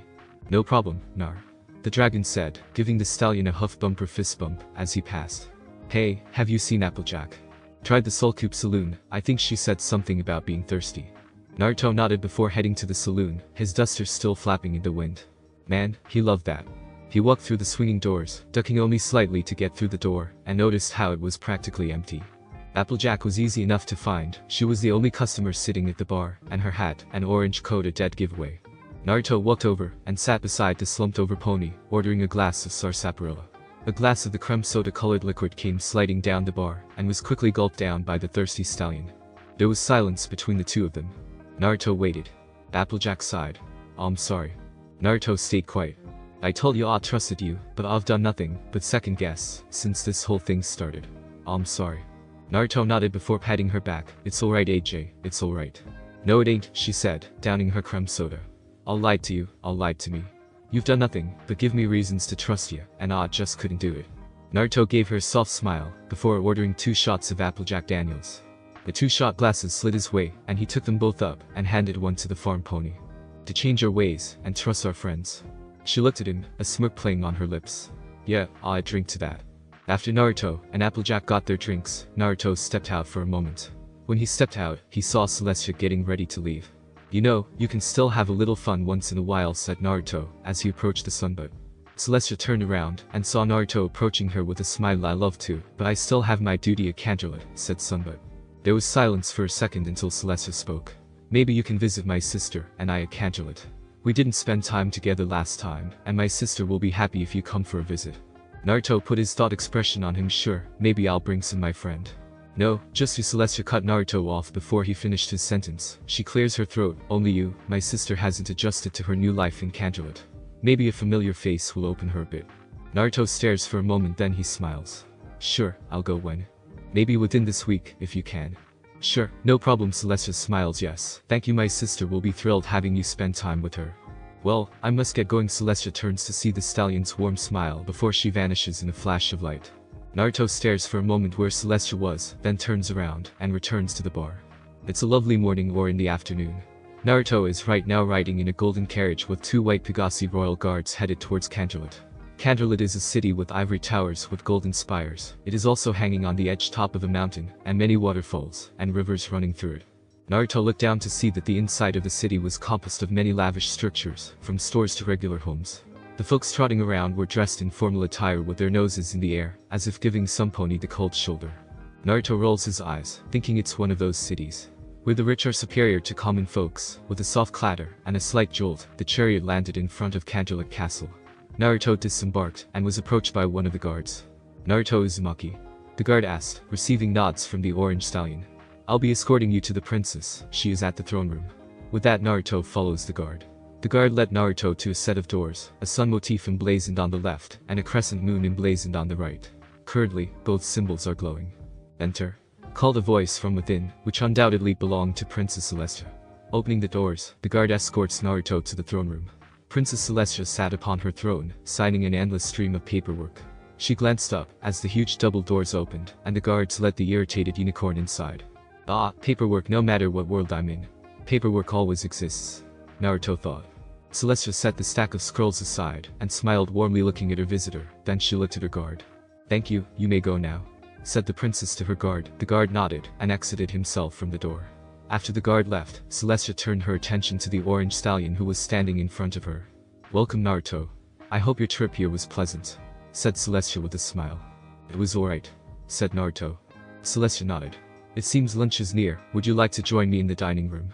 No problem, Nar. The dragon said, giving the stallion a hoof bump or fist bump, as he passed. Hey, have you seen Applejack? Tried the Soul Coop saloon, I think she said something about being thirsty. Naruto nodded before heading to the saloon, his duster still flapping in the wind. Man, he loved that. He walked through the swinging doors, ducking only slightly to get through the door, and noticed how it was practically empty. Applejack was easy enough to find, she was the only customer sitting at the bar, and her hat and orange coat a dead giveaway. Naruto walked over, and sat beside the slumped-over pony, ordering a glass of sarsaparilla. A glass of the creme soda-colored liquid came sliding down the bar, and was quickly gulped down by the thirsty stallion. There was silence between the two of them. Naruto waited. Applejack sighed. I'm sorry. Naruto stayed quiet. I told you I trusted you, but I've done nothing but second guess since this whole thing started. I'm sorry. Naruto nodded before patting her back. It's alright AJ, it's alright. No it ain't, she said, downing her creme soda. I lied to you, I lied to me. You've done nothing but give me reasons to trust you, and I just couldn't do it. Naruto gave her a soft smile, before ordering 2 shots of Applejack Daniels. The 2-shot glasses slid his way, and he took them both up, and handed one to the farm pony. To change our ways, and trust our friends. She looked at him, a smirk playing on her lips. Yeah, I'd drink to that. After Naruto and Applejack got their drinks, Naruto stepped out for a moment. When he stepped out, he saw Celestia getting ready to leave. You know, you can still have a little fun once in a while, said Naruto, as he approached the sunbud. Celestia turned around, and saw Naruto approaching her with a smile. I love to, but I still have my duty at Candlelit, said Sunbud. There was silence for a second until Celestia spoke. Maybe you can visit my sister, and I at Candlelit. We didn't spend time together last time, and my sister will be happy if you come for a visit. Naruto put his thought expression on him. Sure, maybe I'll bring some my friend. No, just you. Celestia cut Naruto off before he finished his sentence. She clears her throat. Only you, my sister hasn't adjusted to her new life in Candlelit. Maybe a familiar face will open her a bit. Naruto stares for a moment, then he smiles. Sure, I'll go when? Maybe within this week, if you can. Sure, no problem. Celestia smiles. Yes, thank you, my sister will be thrilled having you spend time with her. Well, I must get going. Celestia turns to see the stallion's warm smile before she vanishes in a flash of light. Naruto stares for a moment where Celestia was, then turns around and returns to the bar. It's a lovely morning or in the afternoon. Naruto is right now riding in a golden carriage with 2 white Pegasi royal guards headed towards Candlelit. Candlelit is a city with ivory towers with golden spires. It is also hanging on the edge top of a mountain, and many waterfalls and rivers running through it. Naruto looked down to see that the inside of the city was composed of many lavish structures, from stores to regular homes. The folks trotting around were dressed in formal attire with their noses in the air, as if giving some pony the cold shoulder. Naruto rolls his eyes, thinking it's one of those cities where the rich are superior to common folks. With a soft clatter and a slight jolt, the chariot landed in front of Candlelit Castle. Naruto disembarked and was approached by one of the guards. Naruto Uzumaki? The guard asked, receiving nods from the orange stallion. I'll be escorting you to the princess, she is at the throne room. With that, Naruto follows the guard. The guard led Naruto to a set of doors, a sun motif emblazoned on the left, and a crescent moon emblazoned on the right. Currently, both symbols are glowing. Enter, called a voice from within, which undoubtedly belonged to Princess Celestia. Opening the doors, the guard escorts Naruto to the throne room. Princess Celestia sat upon her throne, signing an endless stream of paperwork. She glanced up as the huge double doors opened, and the guards let the irritated unicorn inside. Ah, paperwork. No matter what world I'm in, paperwork always exists, Naruto thought. Celestia set the stack of scrolls aside, and smiled warmly looking at her visitor, then she looked at her guard. Thank you, you may go now, said the princess to her guard. The guard nodded, and exited himself from the door. After the guard left, Celestia turned her attention to the orange stallion who was standing in front of her. Welcome Naruto. I hope your trip here was pleasant. said Celestia with a smile. It was alright, said Naruto. Celestia nodded. It seems lunch is near, would you like to join me in the dining room?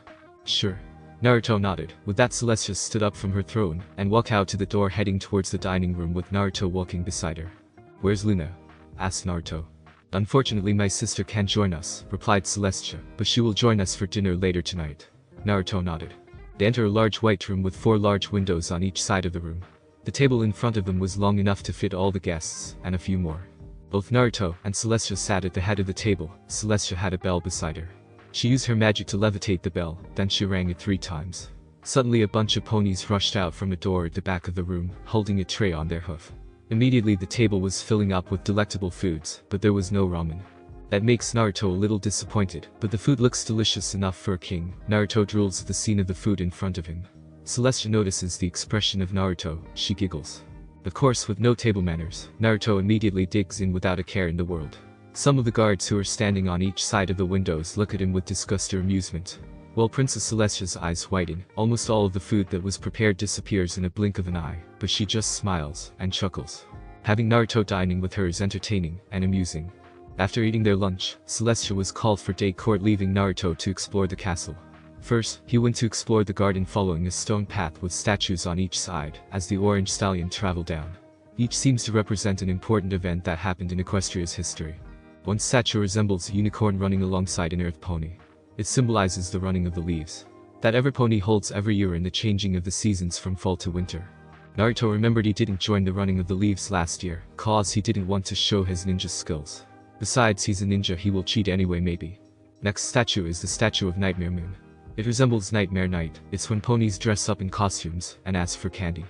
Sure. Naruto nodded. With that, Celestia stood up from her throne and walked out to the door, heading towards the dining room with Naruto walking beside her. Where's Luna? Asked Naruto. Unfortunately my sister can't join us, replied Celestia, but she will join us for dinner later tonight. Naruto nodded. They enter a large white room with 4 large windows on each side of the room. The table in front of them was long enough to fit all the guests, and a few more. Both Naruto and Celestia sat at the head of the table. Celestia had a bell beside her. She used her magic to levitate the bell, then she rang it 3 times. Suddenly a bunch of ponies rushed out from a door at the back of the room, holding a tray on their hoof. Immediately the table was filling up with delectable foods, but there was no ramen. That makes Naruto a little disappointed, but the food looks delicious enough for a king. Naruto drools at the scene of the food in front of him. Celestia notices the expression of Naruto, she giggles. Of course, with no table manners, Naruto immediately digs in without a care in the world. Some of the guards who are standing on each side of the windows look at him with disgust or amusement. While Princess Celestia's eyes widen, almost all of the food that was prepared disappears in a blink of an eye, but she just smiles and chuckles. Having Naruto dining with her is entertaining and amusing. After eating their lunch, Celestia was called for day court, leaving Naruto to explore the castle. First, he went to explore the garden following a stone path with statues on each side as the orange stallion traveled down. Each seems to represent an important event that happened in Equestria's history. One statue resembles a unicorn running alongside an earth pony. It symbolizes the running of the leaves that every pony holds every year in the changing of the seasons from fall to winter. Naruto remembered he didn't join the running of the leaves last year, cause he didn't want to show his ninja skills. Besides, he's a ninja, he will cheat anyway maybe. Next statue is the statue of Nightmare Moon. It resembles Nightmare Night. It's when ponies dress up in costumes and ask for candy.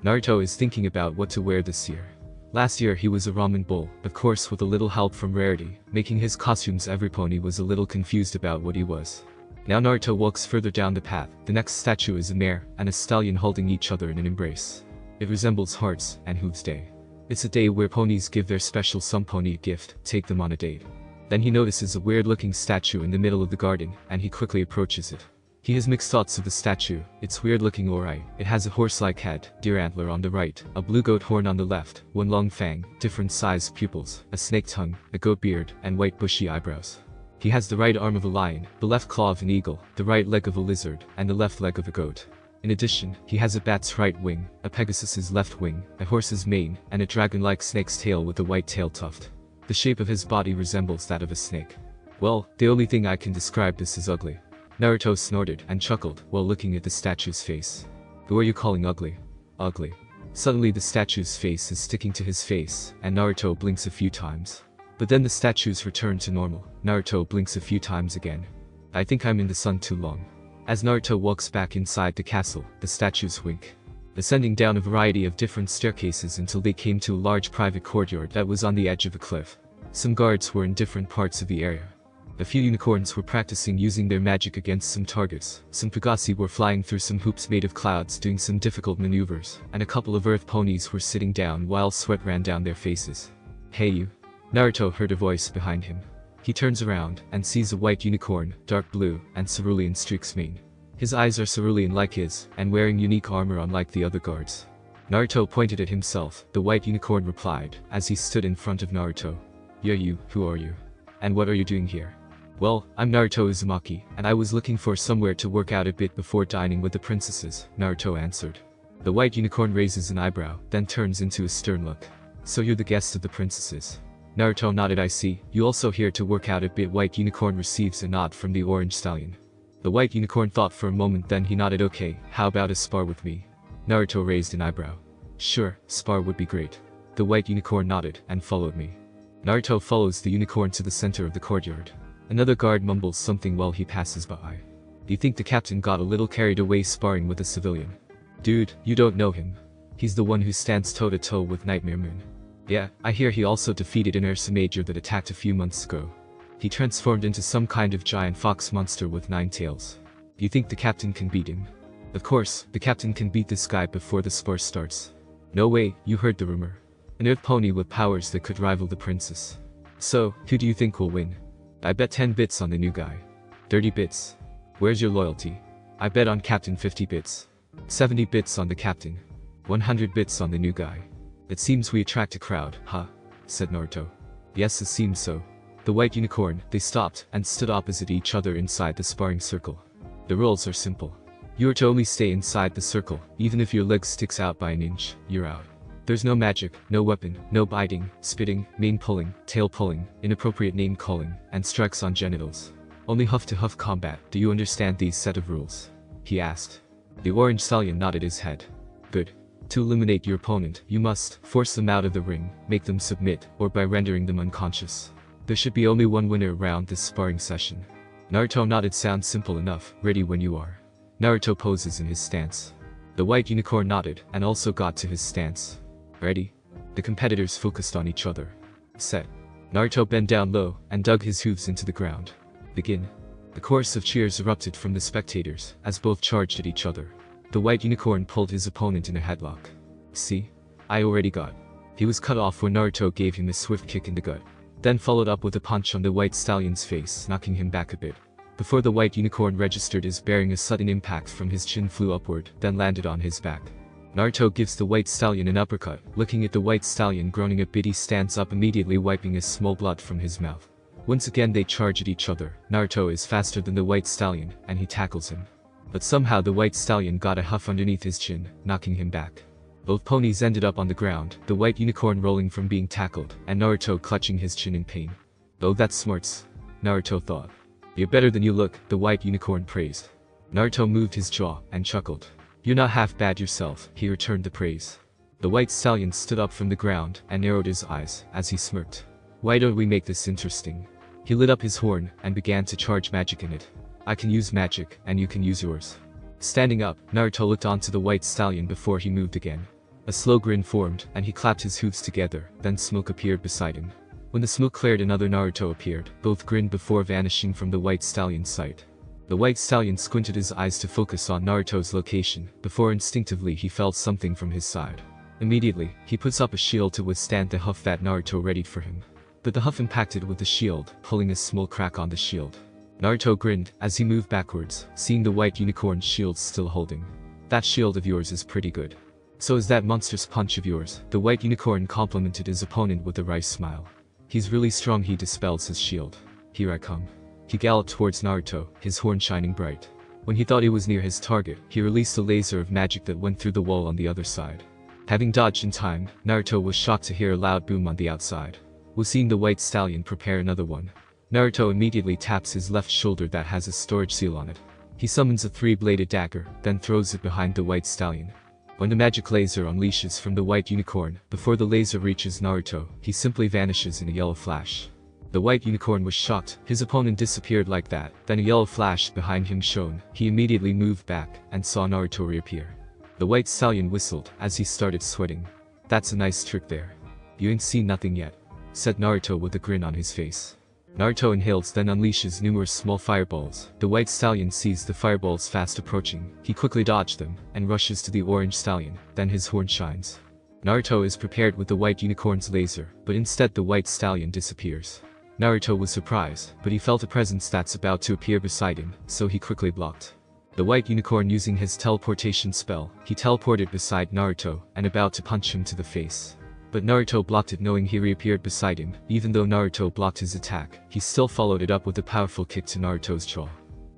Naruto is thinking about what to wear this year. Last year he was a ramen bowl, of course with a little help from Rarity, making his costumes. Every pony was a little confused about what he was. Now Naruto walks further down the path. The next statue is a mare and a stallion holding each other in an embrace. It resembles Hearts and Hooves Day. It's a day where ponies give their special some pony a gift, take them on a date. Then he notices a weird looking statue in the middle of the garden, and he quickly approaches it. He has mixed thoughts of the statue. It's weird looking alright. It has a horse-like head, deer antler on the right, a blue goat horn on the left, 1 long fang, different sized pupils, a snake tongue, a goat beard, and white bushy eyebrows. He has the right arm of a lion, the left claw of an eagle, the right leg of a lizard, and the left leg of a goat. In addition, he has a bat's right wing, a pegasus's left wing, a horse's mane, and a dragon-like snake's tail with a white tail tuft. The shape of his body resembles that of a snake. Well, the only thing I can describe this is ugly. Naruto snorted and chuckled while looking at the statue's face. Who are you calling ugly? Ugly. Suddenly the statue's face is sticking to his face, and Naruto blinks a few times. But then the statues return to normal. Naruto blinks a few times again. I think I'm in the sun too long. As Naruto walks back inside the castle, the statues wink, ascending down a variety of different staircases until they came to a large private courtyard that was on the edge of a cliff. Some guards were in different parts of the area. A few unicorns were practicing using their magic against some targets, some Pegasi were flying through some hoops made of clouds doing some difficult maneuvers, and a couple of earth ponies were sitting down while sweat ran down their faces. Hey you. Naruto heard a voice behind him. He turns around and sees a white unicorn, dark blue, and cerulean streaks mane. His eyes are cerulean like his, and wearing unique armor unlike the other guards. Naruto pointed at himself. The white unicorn replied, as he stood in front of Naruto. Yo you, who are you? And what are you doing here? Well, I'm Naruto Uzumaki, and I was looking for somewhere to work out a bit before dining with the princesses, Naruto answered. The white unicorn raises an eyebrow, then turns into a stern look. So you're the guest of the princesses? Naruto nodded. I see, you also here to work out a bit. White unicorn receives a nod from the orange stallion. The white unicorn thought for a moment, then he nodded. Okay, how about a spar with me? Naruto raised an eyebrow. Sure, spar would be great. The white unicorn nodded and followed me. Naruto follows the unicorn to the center of the courtyard. Another guard mumbles something while he passes by. Do you think the captain got a little carried away sparring with a civilian? Dude, you don't know him. He's the one who stands toe-to-toe with Nightmare Moon. Yeah, I hear he also defeated an Ursa Major that attacked a few months ago. He transformed into some kind of giant fox monster with 9 tails. Do you think the captain can beat him? Of course, the captain can beat this guy before the spar starts. No way, you heard the rumor. An earth pony with powers that could rival the princess. So, who do you think will win? I bet 10 bits on the new guy. 30 bits. Where's your loyalty? I bet on captain 50 bits. 70 bits on the captain. 100 bits on the new guy. It seems we attract a crowd, huh? Said Naruto. Yes, it seems so. The white unicorn, they stopped and stood opposite each other inside the sparring circle. The rules are simple. You are to only stay inside the circle, even if your leg sticks out by an inch, you're out. There's no magic, no weapon, no biting, spitting, mane pulling, tail pulling, inappropriate name calling, and strikes on genitals. Only huff-to-huff combat. Do you understand these set of rules? He asked. The orange stallion nodded his head. Good. To eliminate your opponent, you must force them out of the ring, make them submit, or by rendering them unconscious. There should be only one winner around this sparring session. Naruto nodded. Sounds simple enough. Ready when you are. Naruto poses in his stance. The white unicorn nodded and also got to his stance. Ready? The competitors focused on each other. Set. Naruto bent down low and dug his hooves into the ground. Begin. The chorus of cheers erupted from the spectators as both charged at each other. The white unicorn pulled his opponent in a headlock. See? I already got. He was cut off when Naruto gave him a swift kick in the gut. Then followed up with a punch on the white stallion's face, knocking him back a bit. Before the white unicorn registered his bearing, a sudden impact from his chin flew upward, then landed on his back. Naruto gives the white stallion an uppercut. Looking at the white stallion groaning a bit, he stands up, immediately wiping a small blood from his mouth. Once again they charge at each other. Naruto is faster than the white stallion, and he tackles him. But somehow the white stallion got a huff underneath his chin, knocking him back. Both ponies ended up on the ground, the white unicorn rolling from being tackled, and Naruto clutching his chin in pain. Oh, that's smarts, Naruto thought. You're better than you look, the white unicorn praised. Naruto moved his jaw and chuckled. You're not half bad yourself, he returned the praise. The white stallion stood up from the ground and narrowed his eyes as he smirked. Why don't we make this interesting? He lit up his horn and began to charge magic in it. I can use magic, and you can use yours. Standing up, Naruto looked onto the white stallion before he moved again. A slow grin formed, and he clapped his hooves together, then smoke appeared beside him. When the smoke cleared, another Naruto appeared. Both grinned before vanishing from the white stallion's sight. The white stallion squinted his eyes to focus on Naruto's location, before instinctively he felt something from his side. Immediately, he puts up a shield to withstand the huff that Naruto readied for him. But the huff impacted with the shield, pulling a small crack on the shield. Naruto grinned as he moved backwards, seeing the white unicorn's shield still holding. That shield of yours is pretty good. So is that monstrous punch of yours. The white unicorn complimented his opponent with a wry smile. He's really strong. He dispels his shield. Here I come. He galloped towards Naruto, his horn shining bright. When he thought he was near his target, he released a laser of magic that went through the wall on the other side. Having dodged in time, Naruto was shocked to hear a loud boom on the outside. Was seeing the white stallion prepare another one. Naruto immediately taps his left shoulder that has a storage seal on it. He summons a three-bladed dagger, then throws it behind the white stallion. When the magic laser unleashes from the white unicorn, before the laser reaches Naruto, he simply vanishes in a yellow flash. The white unicorn was shocked. His opponent disappeared like that. Then a yellow flash behind him shone. He immediately moved back and saw Naruto reappear. The white stallion whistled as he started sweating. That's a nice trick there. You ain't seen nothing yet, said Naruto with a grin on his face. Naruto inhales, then unleashes numerous small fireballs. The white stallion sees the fireballs fast approaching. He quickly dodged them and rushes to the orange stallion. Then his horn shines. Naruto is prepared with the white unicorn's laser, but instead the white stallion disappears. Naruto was surprised, but he felt a presence that's about to appear beside him, so he quickly blocked. The white unicorn, using his teleportation spell, he teleported beside Naruto and about to punch him to the face. But Naruto blocked it, knowing he reappeared beside him. Even though Naruto blocked his attack, he still followed it up with a powerful kick to Naruto's jaw.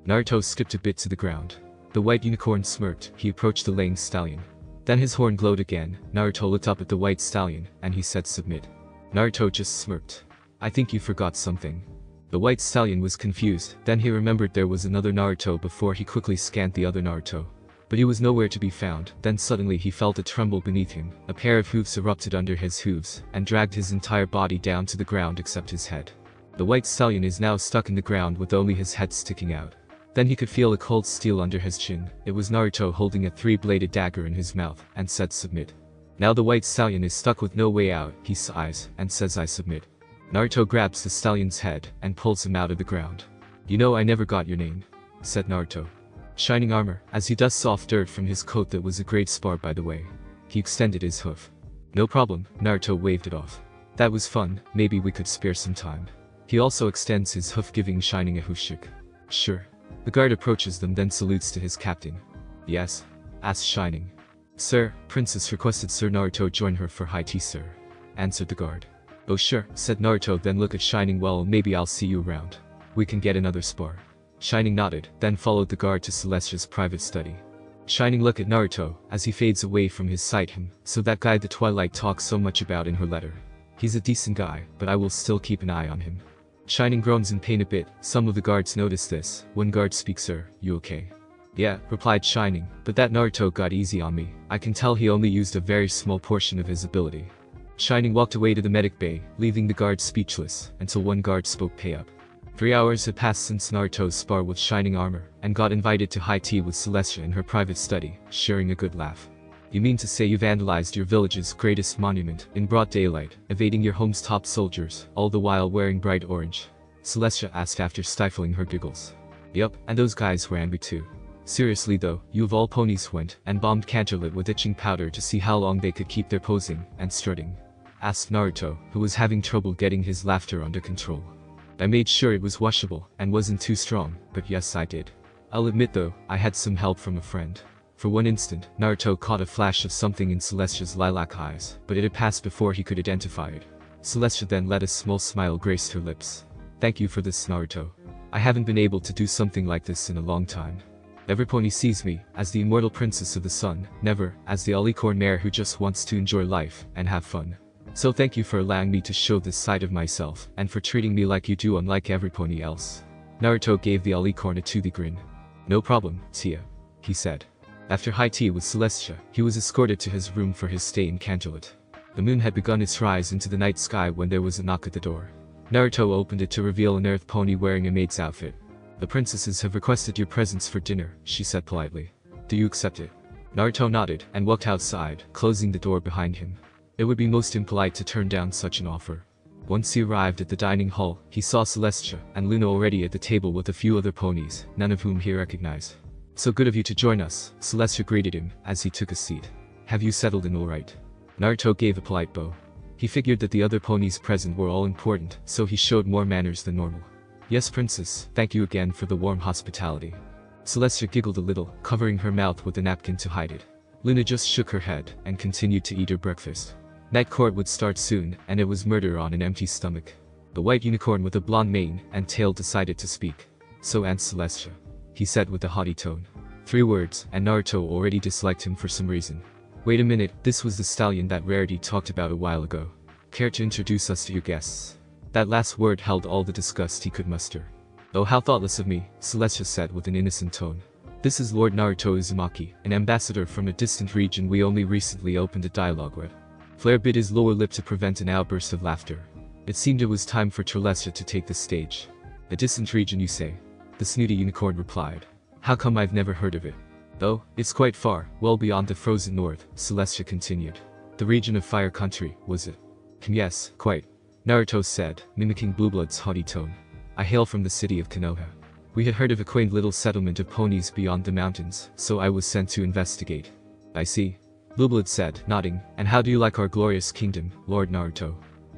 Naruto skipped a bit to the ground. The white unicorn smirked. He approached the laying stallion. Then his horn glowed again. Naruto looked up at the white stallion, and he said, "Submit." Naruto just smirked. I think you forgot something. The white stallion was confused. Then he remembered there was another Naruto before he quickly scanned the other Naruto. But he was nowhere to be found. Then suddenly he felt a tremble beneath him. A pair of hooves erupted under his hooves and dragged his entire body down to the ground except his head. The white stallion is now stuck in the ground with only his head sticking out. Then he could feel a cold steel under his chin. It was Naruto holding a three-bladed dagger in his mouth and said, "Submit." Now the white stallion is stuck with no way out. He sighs and says, "I submit." Naruto grabs the stallion's head and pulls him out of the ground. "You know, I never got your name," said Naruto. Shining armor, as he dusts off dirt from his coat. That was a great spar, by the way. He extended his hoof. "No problem," Naruto waved it off. "That was fun, maybe we could spare some time." He also extends his hoof, giving Shining a hoofshake. "Sure." The guard approaches them, then salutes to his captain. "Yes?" asks Shining. Sir, Princess requested Sir Naruto join her for high tea, sir, answered the guard. Oh sure, said Naruto, then look at Shining. Well, maybe I'll see you around. We can get another spar. Shining nodded, then followed the guard to Celestia's private study. Shining looked at Naruto as he fades away from his sight. So that guy the Twilight talks so much about in her letter. He's a decent guy, but I will still keep an eye on him. Shining groans in pain a bit. Some of the guards notice this. One guard speaks, sir, you okay? Yeah, replied Shining, but that Naruto got easy on me. I can tell he only used a very small portion of his ability. Shining walked away to the medic bay, leaving the guards speechless, until one guard spoke, pay up. 3 hours had passed since Naruto's spar with Shining Armor, and got invited to high tea with Celestia in her private study, sharing a good laugh. You mean to say you vandalized your village's greatest monument in broad daylight, evading your home's top soldiers, all the while wearing bright orange? Celestia asked after stifling her giggles. Yup, and those guys were angry too. Seriously though, you of all ponies went and bombed Canterlet with itching powder to see how long they could keep their posing and strutting? Asked Naruto, who was having trouble getting his laughter under control. I made sure it was washable and wasn't too strong, but yes I did. I'll admit though, I had some help from a friend. For one instant, Naruto caught a flash of something in Celestia's lilac eyes, but it had passed before he could identify it. Celestia then let a small smile grace her lips. Thank you for this, Naruto. I haven't been able to do something like this in a long time. Every pony sees me as the immortal princess of the sun, never as the alicorn mare who just wants to enjoy life and have fun. So thank you for allowing me to show this side of myself, and for treating me like you do, unlike every pony else. Naruto gave the alicorn a toothy grin. No problem, Tia, he said. After high tea with Celestia, he was escorted to his room for his stay in Canterlet. The moon had begun its rise into the night sky when there was a knock at the door. Naruto opened it to reveal an earth pony wearing a maid's outfit. The princesses have requested your presence for dinner, she said politely. Do you accept it? Naruto nodded and walked outside, closing the door behind him. It would be most impolite to turn down such an offer. Once he arrived at the dining hall, he saw Celestia and Luna already at the table with a few other ponies, none of whom he recognized. So good of you to join us, Celestia greeted him as he took a seat. Have you settled in all right? Naruto gave a polite bow. He figured that the other ponies present were all important, so he showed more manners than normal. Yes, princess, thank you again for the warm hospitality. Celestia giggled a little, covering her mouth with a napkin to hide it. Luna just shook her head and continued to eat her breakfast. Night court would start soon, and it was murder on an empty stomach. The white unicorn with a blonde mane and tail decided to speak. So Aunt Celestia, he said with a haughty tone. 3 words, and Naruto already disliked him for some reason. Wait a minute, this was the stallion that Rarity talked about a while ago. Care to introduce us to your guests? That last word held all the disgust he could muster. Oh, how thoughtless of me, Celestia said with an innocent tone. This is Lord Naruto Uzumaki, an ambassador from a distant region we only recently opened a dialogue with. Flare bit his lower lip to prevent an outburst of laughter. It seemed it was time for Celestia to take the stage. A distant region, you say? The snooty unicorn replied. How come I've never heard of it? Oh, it's quite far, well beyond the frozen north, Celestia continued. The region of Fire Country, was it? Yes, quite. Naruto said, mimicking Blueblood's haughty tone. I hail from the city of Konoha. We had heard of a quaint little settlement of ponies beyond the mountains, so I was sent to investigate. I see. Blueblood said, nodding, and how do you like our glorious kingdom, Lord Naruto?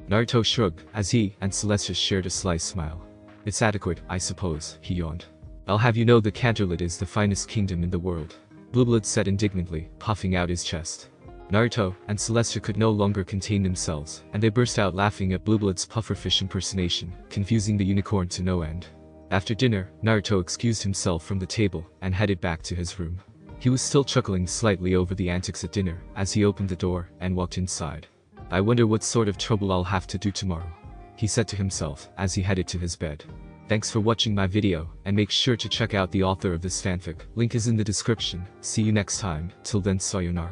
Naruto shrugged, as he and Celestia shared a sly smile. It's adequate, I suppose, he yawned. I'll have you know that Canterlet is the finest kingdom in the world, Blueblood said indignantly, puffing out his chest. Naruto and Celestia could no longer contain themselves, and they burst out laughing at Blueblood's pufferfish impersonation, confusing the unicorn to no end. After dinner, Naruto excused himself from the table and headed back to his room. He was still chuckling slightly over the antics at dinner as he opened the door and walked inside. I wonder what sort of trouble I'll have to do tomorrow, he said to himself as he headed to his bed. Thanks for watching my video, and make sure to check out the author of this fanfic. Link is in the description. See you next time. Till then, sayonara.